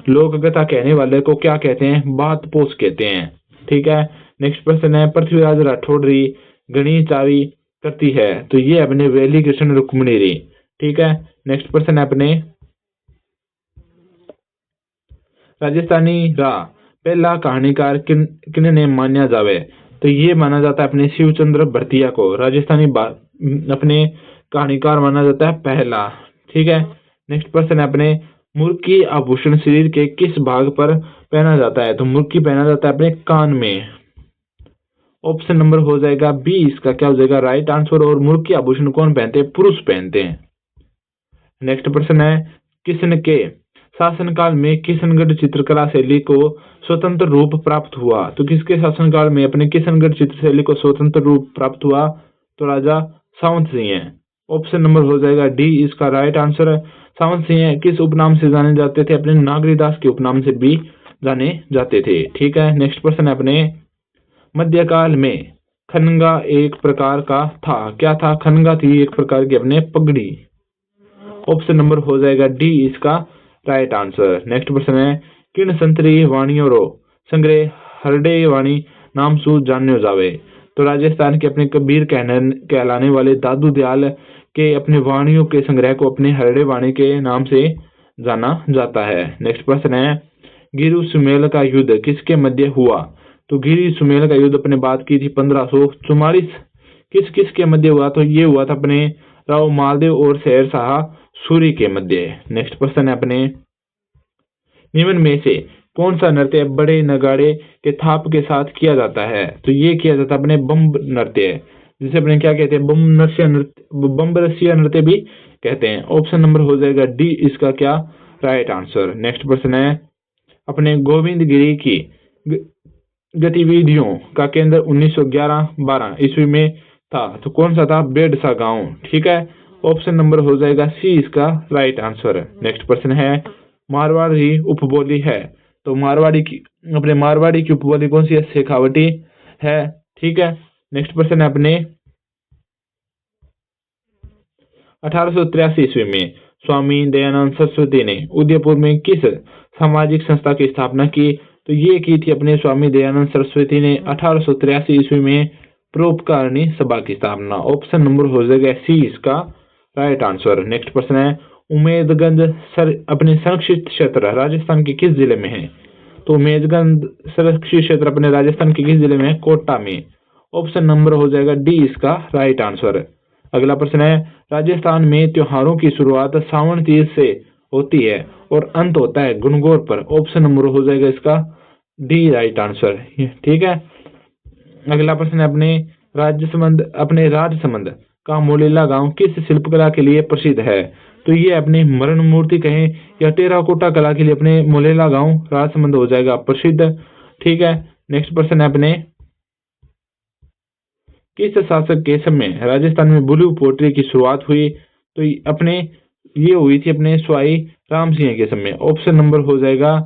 लोक कथा कहने वाले को क्या कहते हैं? बात पोष कहते हैं। ठीक है। नेक्स्ट प्रश्न है, पृथ्वीराज राठौड़ी गणी चावी करती है, तो ये अपने वेली कृष्ण रुक्मिणी री। ठीक है। नेक्स्ट प्रश्न है, अपने राजस्थानी रा पहला कहानीकार किन्ने मान्या जावे? तो ये माना जाता है अपने शिवचंद्र भरतिया को राजस्थानी अपने कहानीकार माना जाता है पहला। ठीक है। नेक्स्ट प्रश्न है, अपने मुर्की आभूषण शरीर के किस भाग पर पहना जाता है? तो मुर्की पहना जाता है अपने कान में। ऑप्शन नंबर हो जाएगा बी इसका क्या हो जाएगा? Right answer. और मुर्की आभूषण कौन पहनते हैं? पुरुष पहनते हैं। नेक्स्ट प्रश्न है, किशन के शासनकाल में किशनगढ़ चित्रकला शैली को स्वतंत्र रूप प्राप्त हुआ? तो किसके शासनकाल में अपने किशनगढ़ चित्र शैली को स्वतंत्र रूप प्राप्त हुआ? तो राजा सावंत सिंह। ऑप्शन नंबर हो जाएगा डी इसका राइट आंसर। सावंत सिंह किस उपनाम से जाने जाते थे? अपने नागरीदास के उपनाम से भी जाने जाते थे। ठीक है। नेक्स्ट प्रश्न है, अपने मध्यकाल में खनगा एक प्रकार का था, क्या था? खनगा थी एक प्रकार की अपने पगड़ी। ऑप्शन नंबर हो जाएगा डी इसका राइट आंसर। नेक्स्ट प्रश्न है, किन संतरी वाणियों रो संग्रह हरडे वाणी नाम सु जान्यो जावे? तो राजस्थान के अपने कबीर कहलाने वाले दादू दयाल के अपने वाणियों के संग्रह को अपने हरडे वाणी के नाम से जाना जाता है। नेक्स्ट प्रश्न है, गिरु सुमेल का युद्ध किसके मध्य हुआ? तो गिरि सुमेल का युद्ध अपने बात की थी 1544। किस किस के मध्य हुआ? तो ये हुआ था अपने राव मालदेव और शेर शाह सूरी के मध्य। नेक्स्ट प्रश्न है, अपने निम्न में से कौन सा नृत्य बड़े नगाड़े के थाप के साथ किया जाता है? तो ये किया जाता है अपने बम्ब नृत्य, जिसे अपने क्या कहते हैं? बम्ब रसिया नृत्य भी कहते हैं। ऑप्शन नंबर हो जाएगा डी इसका क्या राइट आंसर। नेक्स्ट प्रश्न है, अपने गोविंद गिरी की गतिविधियों का केंद्र 1911-12 ईस्वी में था, तो कौन सा था? बेडसा गांव। ठीक है। ऑप्शन नंबर हो जाएगा सी इसका राइट आंसर। नेक्स्ट प्रश्न है, मारवाड़ी उपबोली है, तो मारवाड़ी की उपबोली कौन सी है? शेखावटी है। ठीक है। नेक्स्ट प्रश्न है, अपने 1883 ईस्वी में स्वामी दयानंद सरस्वती ने उदयपुर में किस सामाजिक संस्था की स्थापना की? तो ये की थी अपने स्वामी दयानंद सरस्वती ने 1883 ईस्वी में परोपकारिणी सभा की स्थापना। ऑप्शन नंबर हो जाएगा सी इसका राइट आंसर। नेक्स्ट प्रश्न है, उमेदगंज अपने संरक्षित क्षेत्र राजस्थान के किस जिले में है? तो उमेदगंज संरक्षित क्षेत्र अपने राजस्थान के किस जिले में है? कोटा में। ऑप्शन नंबर हो जाएगा डी इसका राइट आंसर। अगला प्रश्न है, राजस्थान में त्योहारों की शुरुआत सावन तीज से होती है और अंत होता है गणगौर पर। ऑप्शन नंबर हो जाएगा इसका डी राइट आंसर। ठीक है। अगला प्रश्न है, अपने राजसमंद का मोलेला गांव किस शिल्पकला के लिए प्रसिद्ध है? तो ये अपने मरण मूर्ति कहें या टेराकोटा कला के लिए अपने मोलेला गांव राजसमंद हो जाएगा प्रसिद्ध। ठीक है। नेक्स्ट प्रश्न है अपने, किस शासक के समय राजस्थान में ब्लू पोट्री की शुरुआत हुई? तो अपने ये हुई थी अपने स्वाई राम सिंह के समय। ऑप्शन नंबर हो जाएगा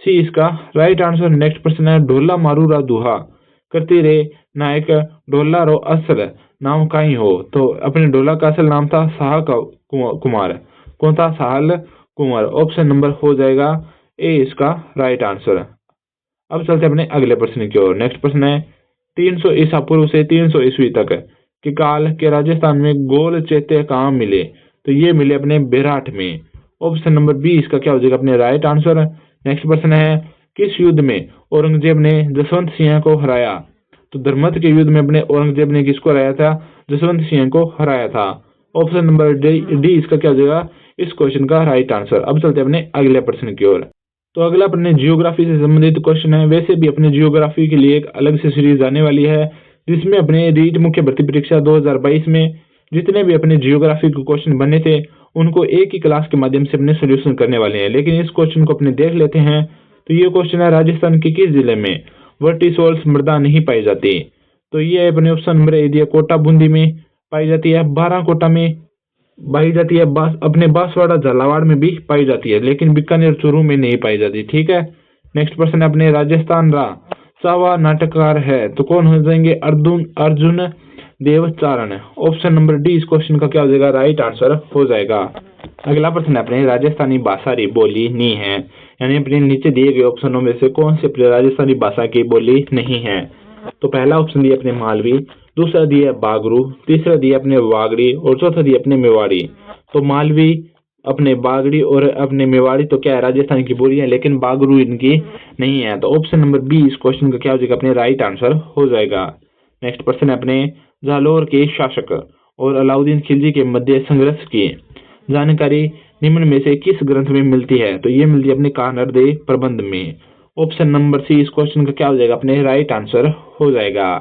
सी इसका राइट आंसर। नेक्स्ट प्रश्न है, ढोला मारूरा दुहा करती रे नायक ढोला रो असल नाम काई हो? तो अपने ढोला का असल नाम था साह कुमार। कौन था? साहल कुमार। ऑप्शन नंबर हो जाएगा ए इसका राइट आंसर। अब चलते हैं अपने अगले प्रश्न की ओर। नेक्स्ट प्रश्न है, 300 ईसा पूर्व से 300 ईस्वी तक के काल के राजस्थान में गोल चैत्य कहाँ मिले? तो ये मिले अपने बेराठ में। ऑप्शन नंबर बी इसका क्या हो जाएगा अपने राइट आंसर। नेक्स्ट प्रश्न है, किस युद्ध में औरंगजेब ने जसवंत सिंह को हराया? तो धर्मत के युद्ध में अपने औरंगजेब ने किसको हराया था? जसवंत सिंह को हराया था। ऑप्शन नंबर डी इसका क्या हो जाएगा इस क्वेश्चन का राइट आंसर। अब चलते हैं अपने अगले प्रश्न की ओर। तो अगला अपने जियोग्राफी से संबंधित क्वेश्चन है। वैसे भी अपने जियोग्राफी के लिए एक अलग से सीरीज आने वाली है, जिसमें अपने रीट मुख्य भर्ती परीक्षा 2022 में जितने भी अपने जियोग्राफी के क्वेश्चन बने थे उनको एक ही क्लास के माध्यम से अपने सोल्यूशन करने वाले हैं। लेकिन इस क्वेश्चन को अपने देख लेते हैं। तो ये क्वेश्चन है, राजस्थान के किस जिले में वर्टिसोल्स मृदा नहीं पाई जाती? तो ये अपने ऑप्शन नंबर ए दिया, कोटा बूंदी में पाई जाती है, बाराकोटा में पाई जाती है, अपने बांसवाड़ा झालावाड़ में भी पाई जाती है, लेकिन बीकानेर चूरू में नहीं पाई जाती। ठीक है। नेक्स्ट प्रश्न है अपने, राजस्थान रा सावा नाटककार है तो कौन हो जाएंगे? अर्जुन देवचारण। ऑप्शन नंबर डी इस क्वेश्चन का क्या हो जाएगा राइट आंसर हो जाएगा। अगला प्रश्न है अपने, राजस्थानी भाषा री बोली नहीं है, यानी अपने नीचे दिए गए ऑप्शनों में से कौन से अपने राजस्थानी भाषा की बोली नहीं है? तो पहला ऑप्शन दिया अपने मालवी, दूसरा दिया बागरू, तीसरा दिया अपने वागड़ी और चौथा दिया अपने मेवाड़ी। तो मालवी, अपने बागड़ी और अपने मेवाड़ी तो क्या है राजस्थान की बोली है, लेकिन बागरू इनकी नहीं है। तो ऑप्शन नंबर बी इस क्वेश्चन का क्या हो जाएगा अपने राइट आंसर हो जाएगा। नेक्स्ट प्रश्न है अपने, जालोर के शासक और अलाउद्दीन खिलजी के मध्य संघर्ष की जानकारी निम्न में से किस ग्रंथ में मिलती है? तो ये मिलती है अपने कानरदे प्रबंध में। ऑप्शन नंबर सी इस क्वेश्चन का क्या हो जाएगा अपने राइट आंसर हो जाएगा।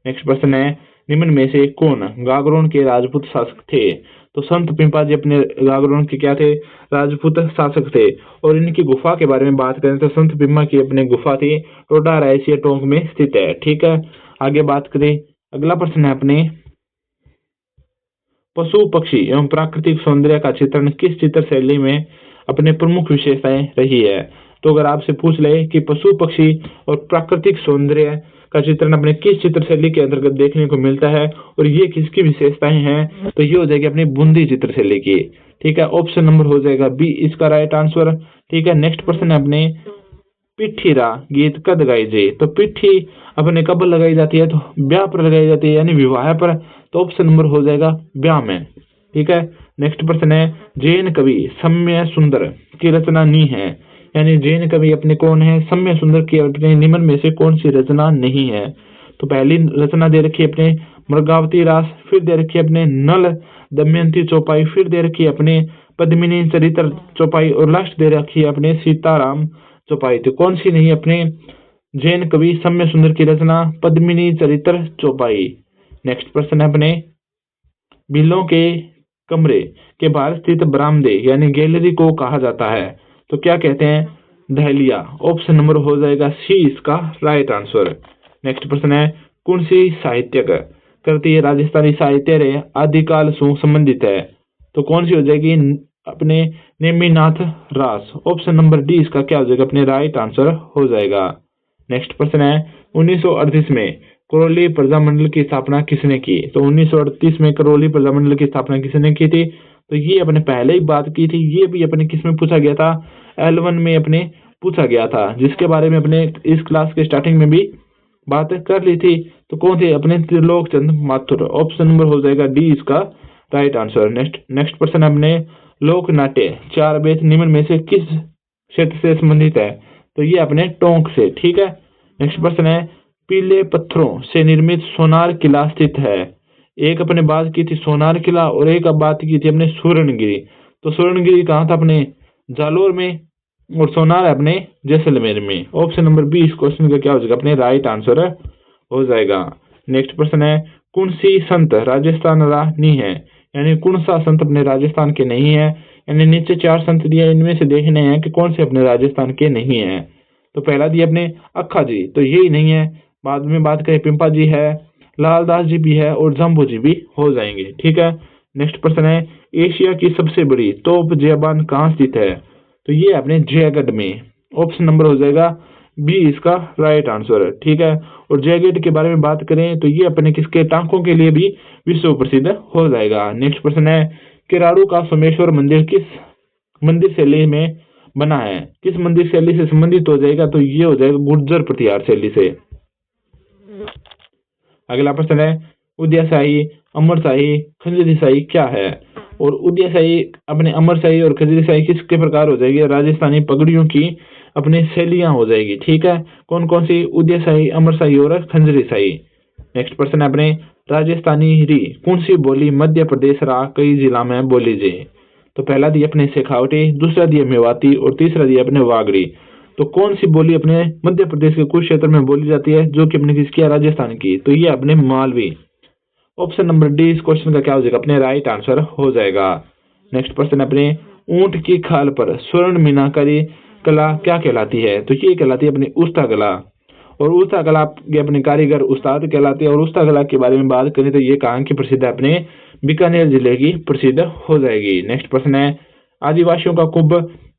नेक्स्ट प्रश्न है, निम्न में से कौन गागरोन के राजपूत शासक थे? तो संत पिंपाजी अपने गागरोन के क्या थे? राजपूत शासक थे। और इनकी गुफा के बारे में बात करें तो संत पिम्पा की अपने गुफा थी, टोडा रायसिया टोंक में स्थित है। ठीक है, आगे बात करें। अगला प्रश्न है अपने, पशु पक्षी एवं प्राकृतिक सौंदर्य का चित्रण किस चित्र शैली में अपने प्रमुख विशेषताएं रही है? तो अगर आपसे पूछ ले कि पशु पक्षी और प्राकृतिक सौंदर्य का चित्रण अपने किस चित्र शैली के अंतर्गत देखने को मिलता है और ये किसकी विशेषताएं हैं, तो ये हो जाएगी अपनी बूंदी चित्र शैली की। ठीक है, ऑप्शन नंबर हो जाएगा बी इसका राइट आंसर। ठीक है, नेक्स्ट प्रश्न है अपने, पिठीरा गीत कद गाई जे? तो पिट्ठी अपने कब लगाई जाती है? तो ब्याह पर लगाई जाती है, यानी विवाह पर। तो ऑप्शन नंबर हो जाएगा ब्याह में। ठीक है, नेक्स्ट प्रश्न है, जैन कवि सम्य सुंदर की रचना नहीं है, यानी जैन कवि अपने कौन है? सम्य सुंदर की अपने निम्न में से कौन सी रचना नहीं है? तो पहली रचना दे रखी है अपने मृगावती रास, फिर दे रखी है अपने नल दमयंती चौपाई, फिर दे रखी है अपने पद्मिनी चरित्र चौपाई और लास्ट दे रखी है अपने सीताराम चौपाई। तो कौन सी नहीं अपने जैन कवि सम्य सुंदर की रचना? पद्मिनी चरित्र चौपाई। नेक्स्ट प्रश्न है अपने, बिलों के कमरे के बाहर स्थित बरामदे यानी गैलरी को कहा जाता है? तो क्या कहते हैं? दहलिया। ऑप्शन नंबर हो जाएगा सी इसका राइट आंसर। नेक्स्ट प्रश्न है, कौन सी साहित्यक करती है राजस्थानी साहित्य रे आदिकाल से संबंधित है? तो कौन सी हो जाएगी अपने नेमिनाथ रास। ऑप्शन नंबर डी इसका क्या हो जाएगा अपने राइट आंसर हो जाएगा। नेक्स्ट प्रश्न है, 1938 में करौली प्रजामंडल की स्थापना किसने की? तो 1938 में करौली प्रजामंडल की स्थापना किसने की थी? तो ये अपने पहले ही बात की थी, ये भी अपने किस में पूछा गया था? L1 में अपने पूछा गया था, जिसके बारे में अपने इस क्लास के स्टार्टिंग में भी बात कर ली थी। तो कौन थे? अपने त्रिलोक चंद माथुर। ऑप्शन नंबर हो जाएगा डी इसका राइट आंसर। नेक्स्ट प्रश्न अपने, लोक नाट्य चार वेद निम्न में से किस क्षेत्र से संबंधित है? तो ये अपने टोंक से। ठीक है, नेक्स्ट प्रश्न है, पीले पत्थरों से निर्मित सोनार किला स्थित है? एक अपने बात की थी सोनार किला और एक अब बात की थी अपने स्वर्णगिरी। तो स्वर्णगिरी कहाँ था? अपने जालोर में, और सोनार अपने जैसलमेर में। ऑप्शन नंबर बी इस क्वेश्चन का क्या हो जाएगा अपने राइट आंसर हो जाएगा। नेक्स्ट प्रश्न है, कौन सी संत राजस्थान रानी है, यानी कौन सा संत अपने राजस्थान के नहीं है? यानी नीचे चार संत दिए, इनमें से देखने हैं कि कौन से अपने राजस्थान के नहीं है। तो पहला दिया अपने अक्खा जी, तो यही नहीं है। बाद में बात करें पिंपा जी है, लालदास जी भी है और जम्बू जी भी हो जाएंगे। ठीक है, नेक्स्ट प्रश्न है, एशिया की सबसे बड़ी तोप जयबान कहाँ स्थित है? तो ये अपने जयगढ़ में। ऑप्शन नंबर हो जाएगा बी इसका राइट आंसर। ठीक है, और जयगढ़ के बारे में बात करें तो ये अपने किसके टांकों के लिए भी विश्व प्रसिद्ध हो जाएगा। नेक्स्ट प्रश्न है, किराड़ू का सोमेश्वर मंदिर किस मंदिर शैली में बना है? किस मंदिर शैली से संबंधित हो जाएगा? तो ये हो जाएगा गुर्जर प्रतिहार शैली से। अगला प्रश्न है, उदयशाही, अमरशाही, खंजरी शाही क्या है? और उदयशाही, अपने अमरशाही और खंजरी शाही किसके प्रकार हो जाएगी? राजस्थानी पगड़ियों की अपनी शैलियां हो जाएगी। ठीक है, कौन कौन सी? उदयशाही, अमरशाही और खंजरी शाही। नेक्स्ट प्रश्न है अपने, राजस्थानी री कौन सी बोली मध्य प्रदेश रा कई जिला में बोली जाए? तो पहला दिया अपने शेखावटी, दूसरा दिया मेवाती और तीसरा दिया अपने वागड़ी। तो कौन सी बोली अपने मध्य प्रदेश के कुछ क्षेत्र में बोली जाती है जो कि अपने किसकी है? राजस्थान की। तो ये अपने मालवी। ऑप्शन नंबर डी इस क्वेश्चन का क्या हो जाएगा? अपने राइट आंसर हो जाएगा। नेक्स्ट क्वेश्चन अपने, ऊंट की खाल पर स्वर्ण मीनाकारी कला क्या कहलाती है? तो ये कहलाती है अपनी उस्ता कला। और उस्ता कला के अपने कारीगर उस्ताद कहलाते हैं। और उस्ता कला के बारे में बात करें तो ये कहाँ की प्रसिद्ध है? अपने बीकानेर जिले की प्रसिद्ध हो जाएगी। नेक्स्ट प्रश्न है, आदिवासियों का कुंभ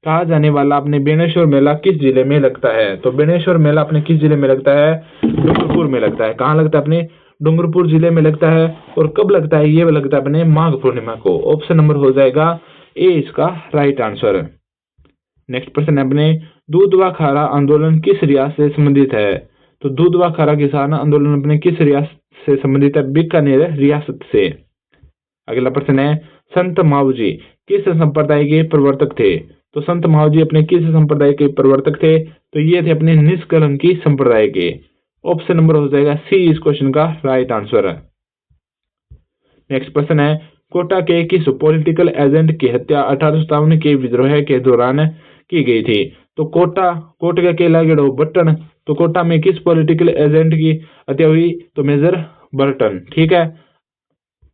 कहा जाने वाला अपने बेनेश्वर मेला किस जिले में लगता है? तो बेनेश्वर मेला अपने किस जिले में लगता है? डूंगरपुर में लगता है। कहाँ लगता है? अपने डूंगरपुर जिले में लगता है। और कब लगता है? ये लगता है अपने माघ पूर्णिमा को। ऑप्शन नंबर हो जाएगा ए इसका राइट आंसर। नेक्स्ट प्रश्न है अपने, दूधवा खारा आंदोलन किस रियासत से संबंधित है? तो दूधवा खारा किसान आंदोलन अपने किस रियासत से संबंधित है? बीकानेर रियासत से। अगला प्रश्न है, संत मावजी किस संप्रदाय के प्रवर्तक थे? तो संत मावजी अपने किस संप्रदाय के प्रवर्तक थे? तो ये थे अपने निष्कलंकी संप्रदाय के। ऑप्शन नंबर हो जाएगा सी इस क्वेश्चन का राइट आंसर। नेक्स्ट प्रश्न है, कोटा के किस पॉलिटिकल एजेंट की हत्या 1857 के विद्रोह के दौरान की गई थी? तो कोटा का केला गिरो बटन। तो कोटा में किस पॉलिटिकल एजेंट की हत्या हुई? तो मेजर बर्टन। ठीक है,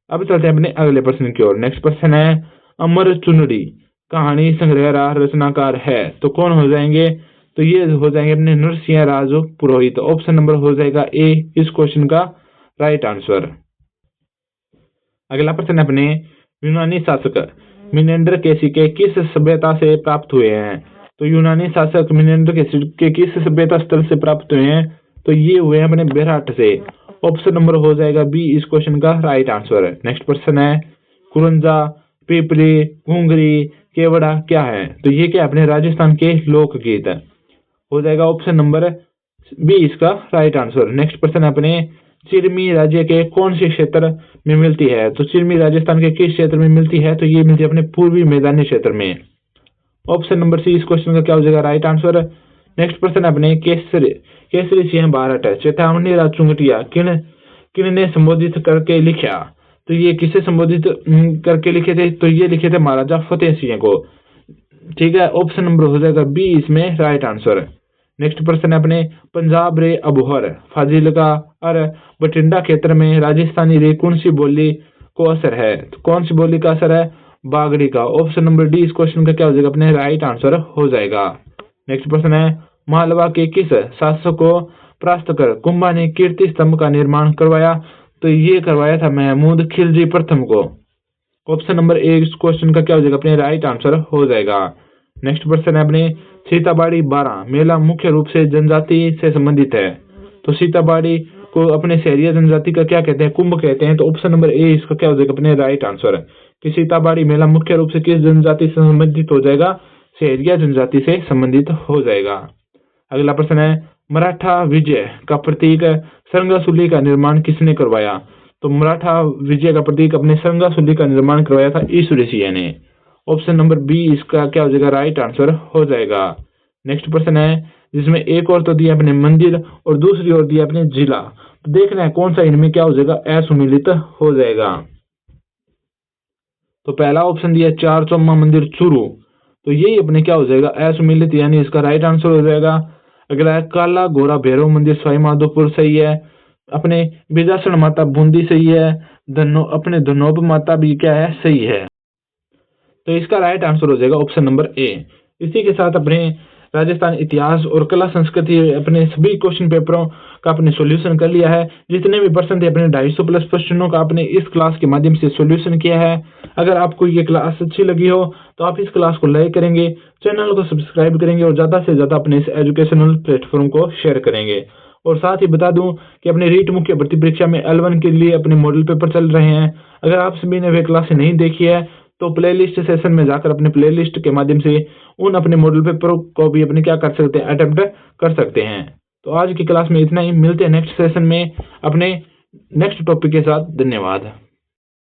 अब चलते हैं अपने अगले प्रश्न की ओर। नेक्स्ट प्रश्न है, अमर चुनरी कहानी संग्रह रचनाकार है? तो कौन हो जाएंगे? तो ये हो जाएंगे अपने नरसिंह राज पुरोहित। ऑप्शन नंबर हो जाएगा ए इस क्वेश्चन का राइट आंसर। अगला प्रश्न अपने, यूनानी शासक मिनेंडर के सिक्के किस सभ्यता से प्राप्त हुए हैं? तो यूनानी शासक मिनेंडर के सिक्के किस सभ्यता स्थल से प्राप्त हुए हैं? तो ये हुए हैं अपने बेरहट से। ऑप्शन नंबर हो जाएगा बी इस क्वेश्चन का राइट आंसर। नेक्स्ट प्रश्न है, कुरंजा, पिपली, घुंगरी, केवड़ा क्या है? तो ये क्या अपने राजस्थान के लोकगीत है। हो जाएगा ऑप्शन नंबर बी इसका राइट आंसर। नेक्स्ट प्रश्न अपने, चिरमी राज्य के कौन से क्षेत्र में मिलती है? तो चिरमी राजस्थान के किस क्षेत्र में मिलती है? तो ये मिलती है अपने पूर्वी मैदानी क्षेत्र में। ऑप्शन नंबर सी इस क्वेश्चन का क्या हो जाएगा? Right answer. नेक्स्ट प्रश्न अपने, केसरी सिंह बारट चेतावनी राज चुंगटिया किन ने संबोधित करके लिखा? तो ये किसे संबोधित करके लिखे थे? तो ये लिखे थे महाराजा फतेह सिंह को। ठीक है, ऑप्शन नंबर हो जाएगा बी इसमें राइट आंसर। नेक्स्ट प्रश्न है अपने, पंजाब रे अबोहर फाजिलका और बठिंडा क्षेत्र में राजस्थानी रे कौन सी बोली को असर है? तो कौन सी बोली का असर है? बागड़ी का। ऑप्शन नंबर डी इस क्वेश्चन का क्या हो जाएगा? अपने राइट आंसर हो जाएगा। नेक्स्ट प्रश्न है, मालवा के किस शासक को परास्त कर कुंभा ने कीर्ति स्तंभ का निर्माण करवाया? तो ये करवाया था महमूद खिलजी प्रथम को। ऑप्शन नंबर ए इस क्वेश्चन का क्या हो जाएगा? अपने राइट आंसर हो जाएगा। नेक्स्ट प्रश्न है अपने, सीताबाड़ी 12 मेला मुख्य रूप से जनजाति से संबंधित है। तो सीताबाड़ी को अपने शहरिया जनजाति का क्या कहते हैं? कुंभ कहते हैं। तो ऑप्शन नंबर ए इसका क्या हो जाएगा? अपने राइट आंसर कि सीताबाड़ी मेला मुख्य रूप से किस जनजाति से संबंधित हो जाएगा? शहरिया जनजाति से संबंधित हो जाएगा। अगला प्रश्न है, मराठा विजय का प्रतीक सरंगासुली का निर्माण किसने करवाया? तो मराठा विजय का प्रतीक अपने सरंगासुली का निर्माण करवाया था ईश्वरी सिंह ने। ऑप्शन नंबर बी इसका क्या हो जाएगा? राइट आंसर हो जाएगा। नेक्स्ट प्रश्न है, जिसमें एक और तो दिया अपने मंदिर और दूसरी ओर दिया अपने जिला। तो देखना है कौन सा इनमें क्या हो जाएगा? असुमिलित हो जाएगा। तो पहला ऑप्शन दिया चार चौमा मंदिर चूरू। तो यही अपने क्या हो जाएगा? असुमिलित, यानी इसका राइट आंसर हो जाएगा। अगला है, काला घोड़ा भैरव मंदिर सवाई माधोपुर सही है। अपने बिजासन माता बूंदी सही है। अपने धनोब माता भी क्या है? सही है। तो इसका राइट आंसर हो जाएगा ऑप्शन नंबर ए। इसी के साथ अपने राजस्थान इतिहास और कला संस्कृति अपने सभी क्वेश्चन पेपरों का आपने सॉल्यूशन कर लिया है। जितने भी प्रश्न थे अपने 250 प्लस क्वेश्चनों का आपने इस क्लास के माध्यम से सॉल्यूशन किया है। अगर आपको ये क्लास अच्छी लगी हो तो आप इस क्लास को लाइक करेंगे, चैनल को सब्सक्राइब करेंगे और ज़्यादा से ज़्यादा अपने इस एजुकेशनल प्लेटफॉर्म को शेयर करेंगे। और साथ ही बता दूं कि अपने रीट मुख्य भर्ती परीक्षा में L1 के लिए अपने मॉडल पेपर चल रहे हैं। अगर आप सभी ने वे क्लासें नहीं देखी है तो प्लेलिस्ट सेशन में जाकर अपने प्लेलिस्ट के माध्यम से उन अपने मॉडल पेपर को भी अपने क्या कर सकते हैं, अटेम्प्ट कर सकते हैं। तो आज की क्लास में इतना ही, मिलते हैं नेक्स्ट सेशन में अपने नेक्स्ट टॉपिक के साथ। धन्यवाद।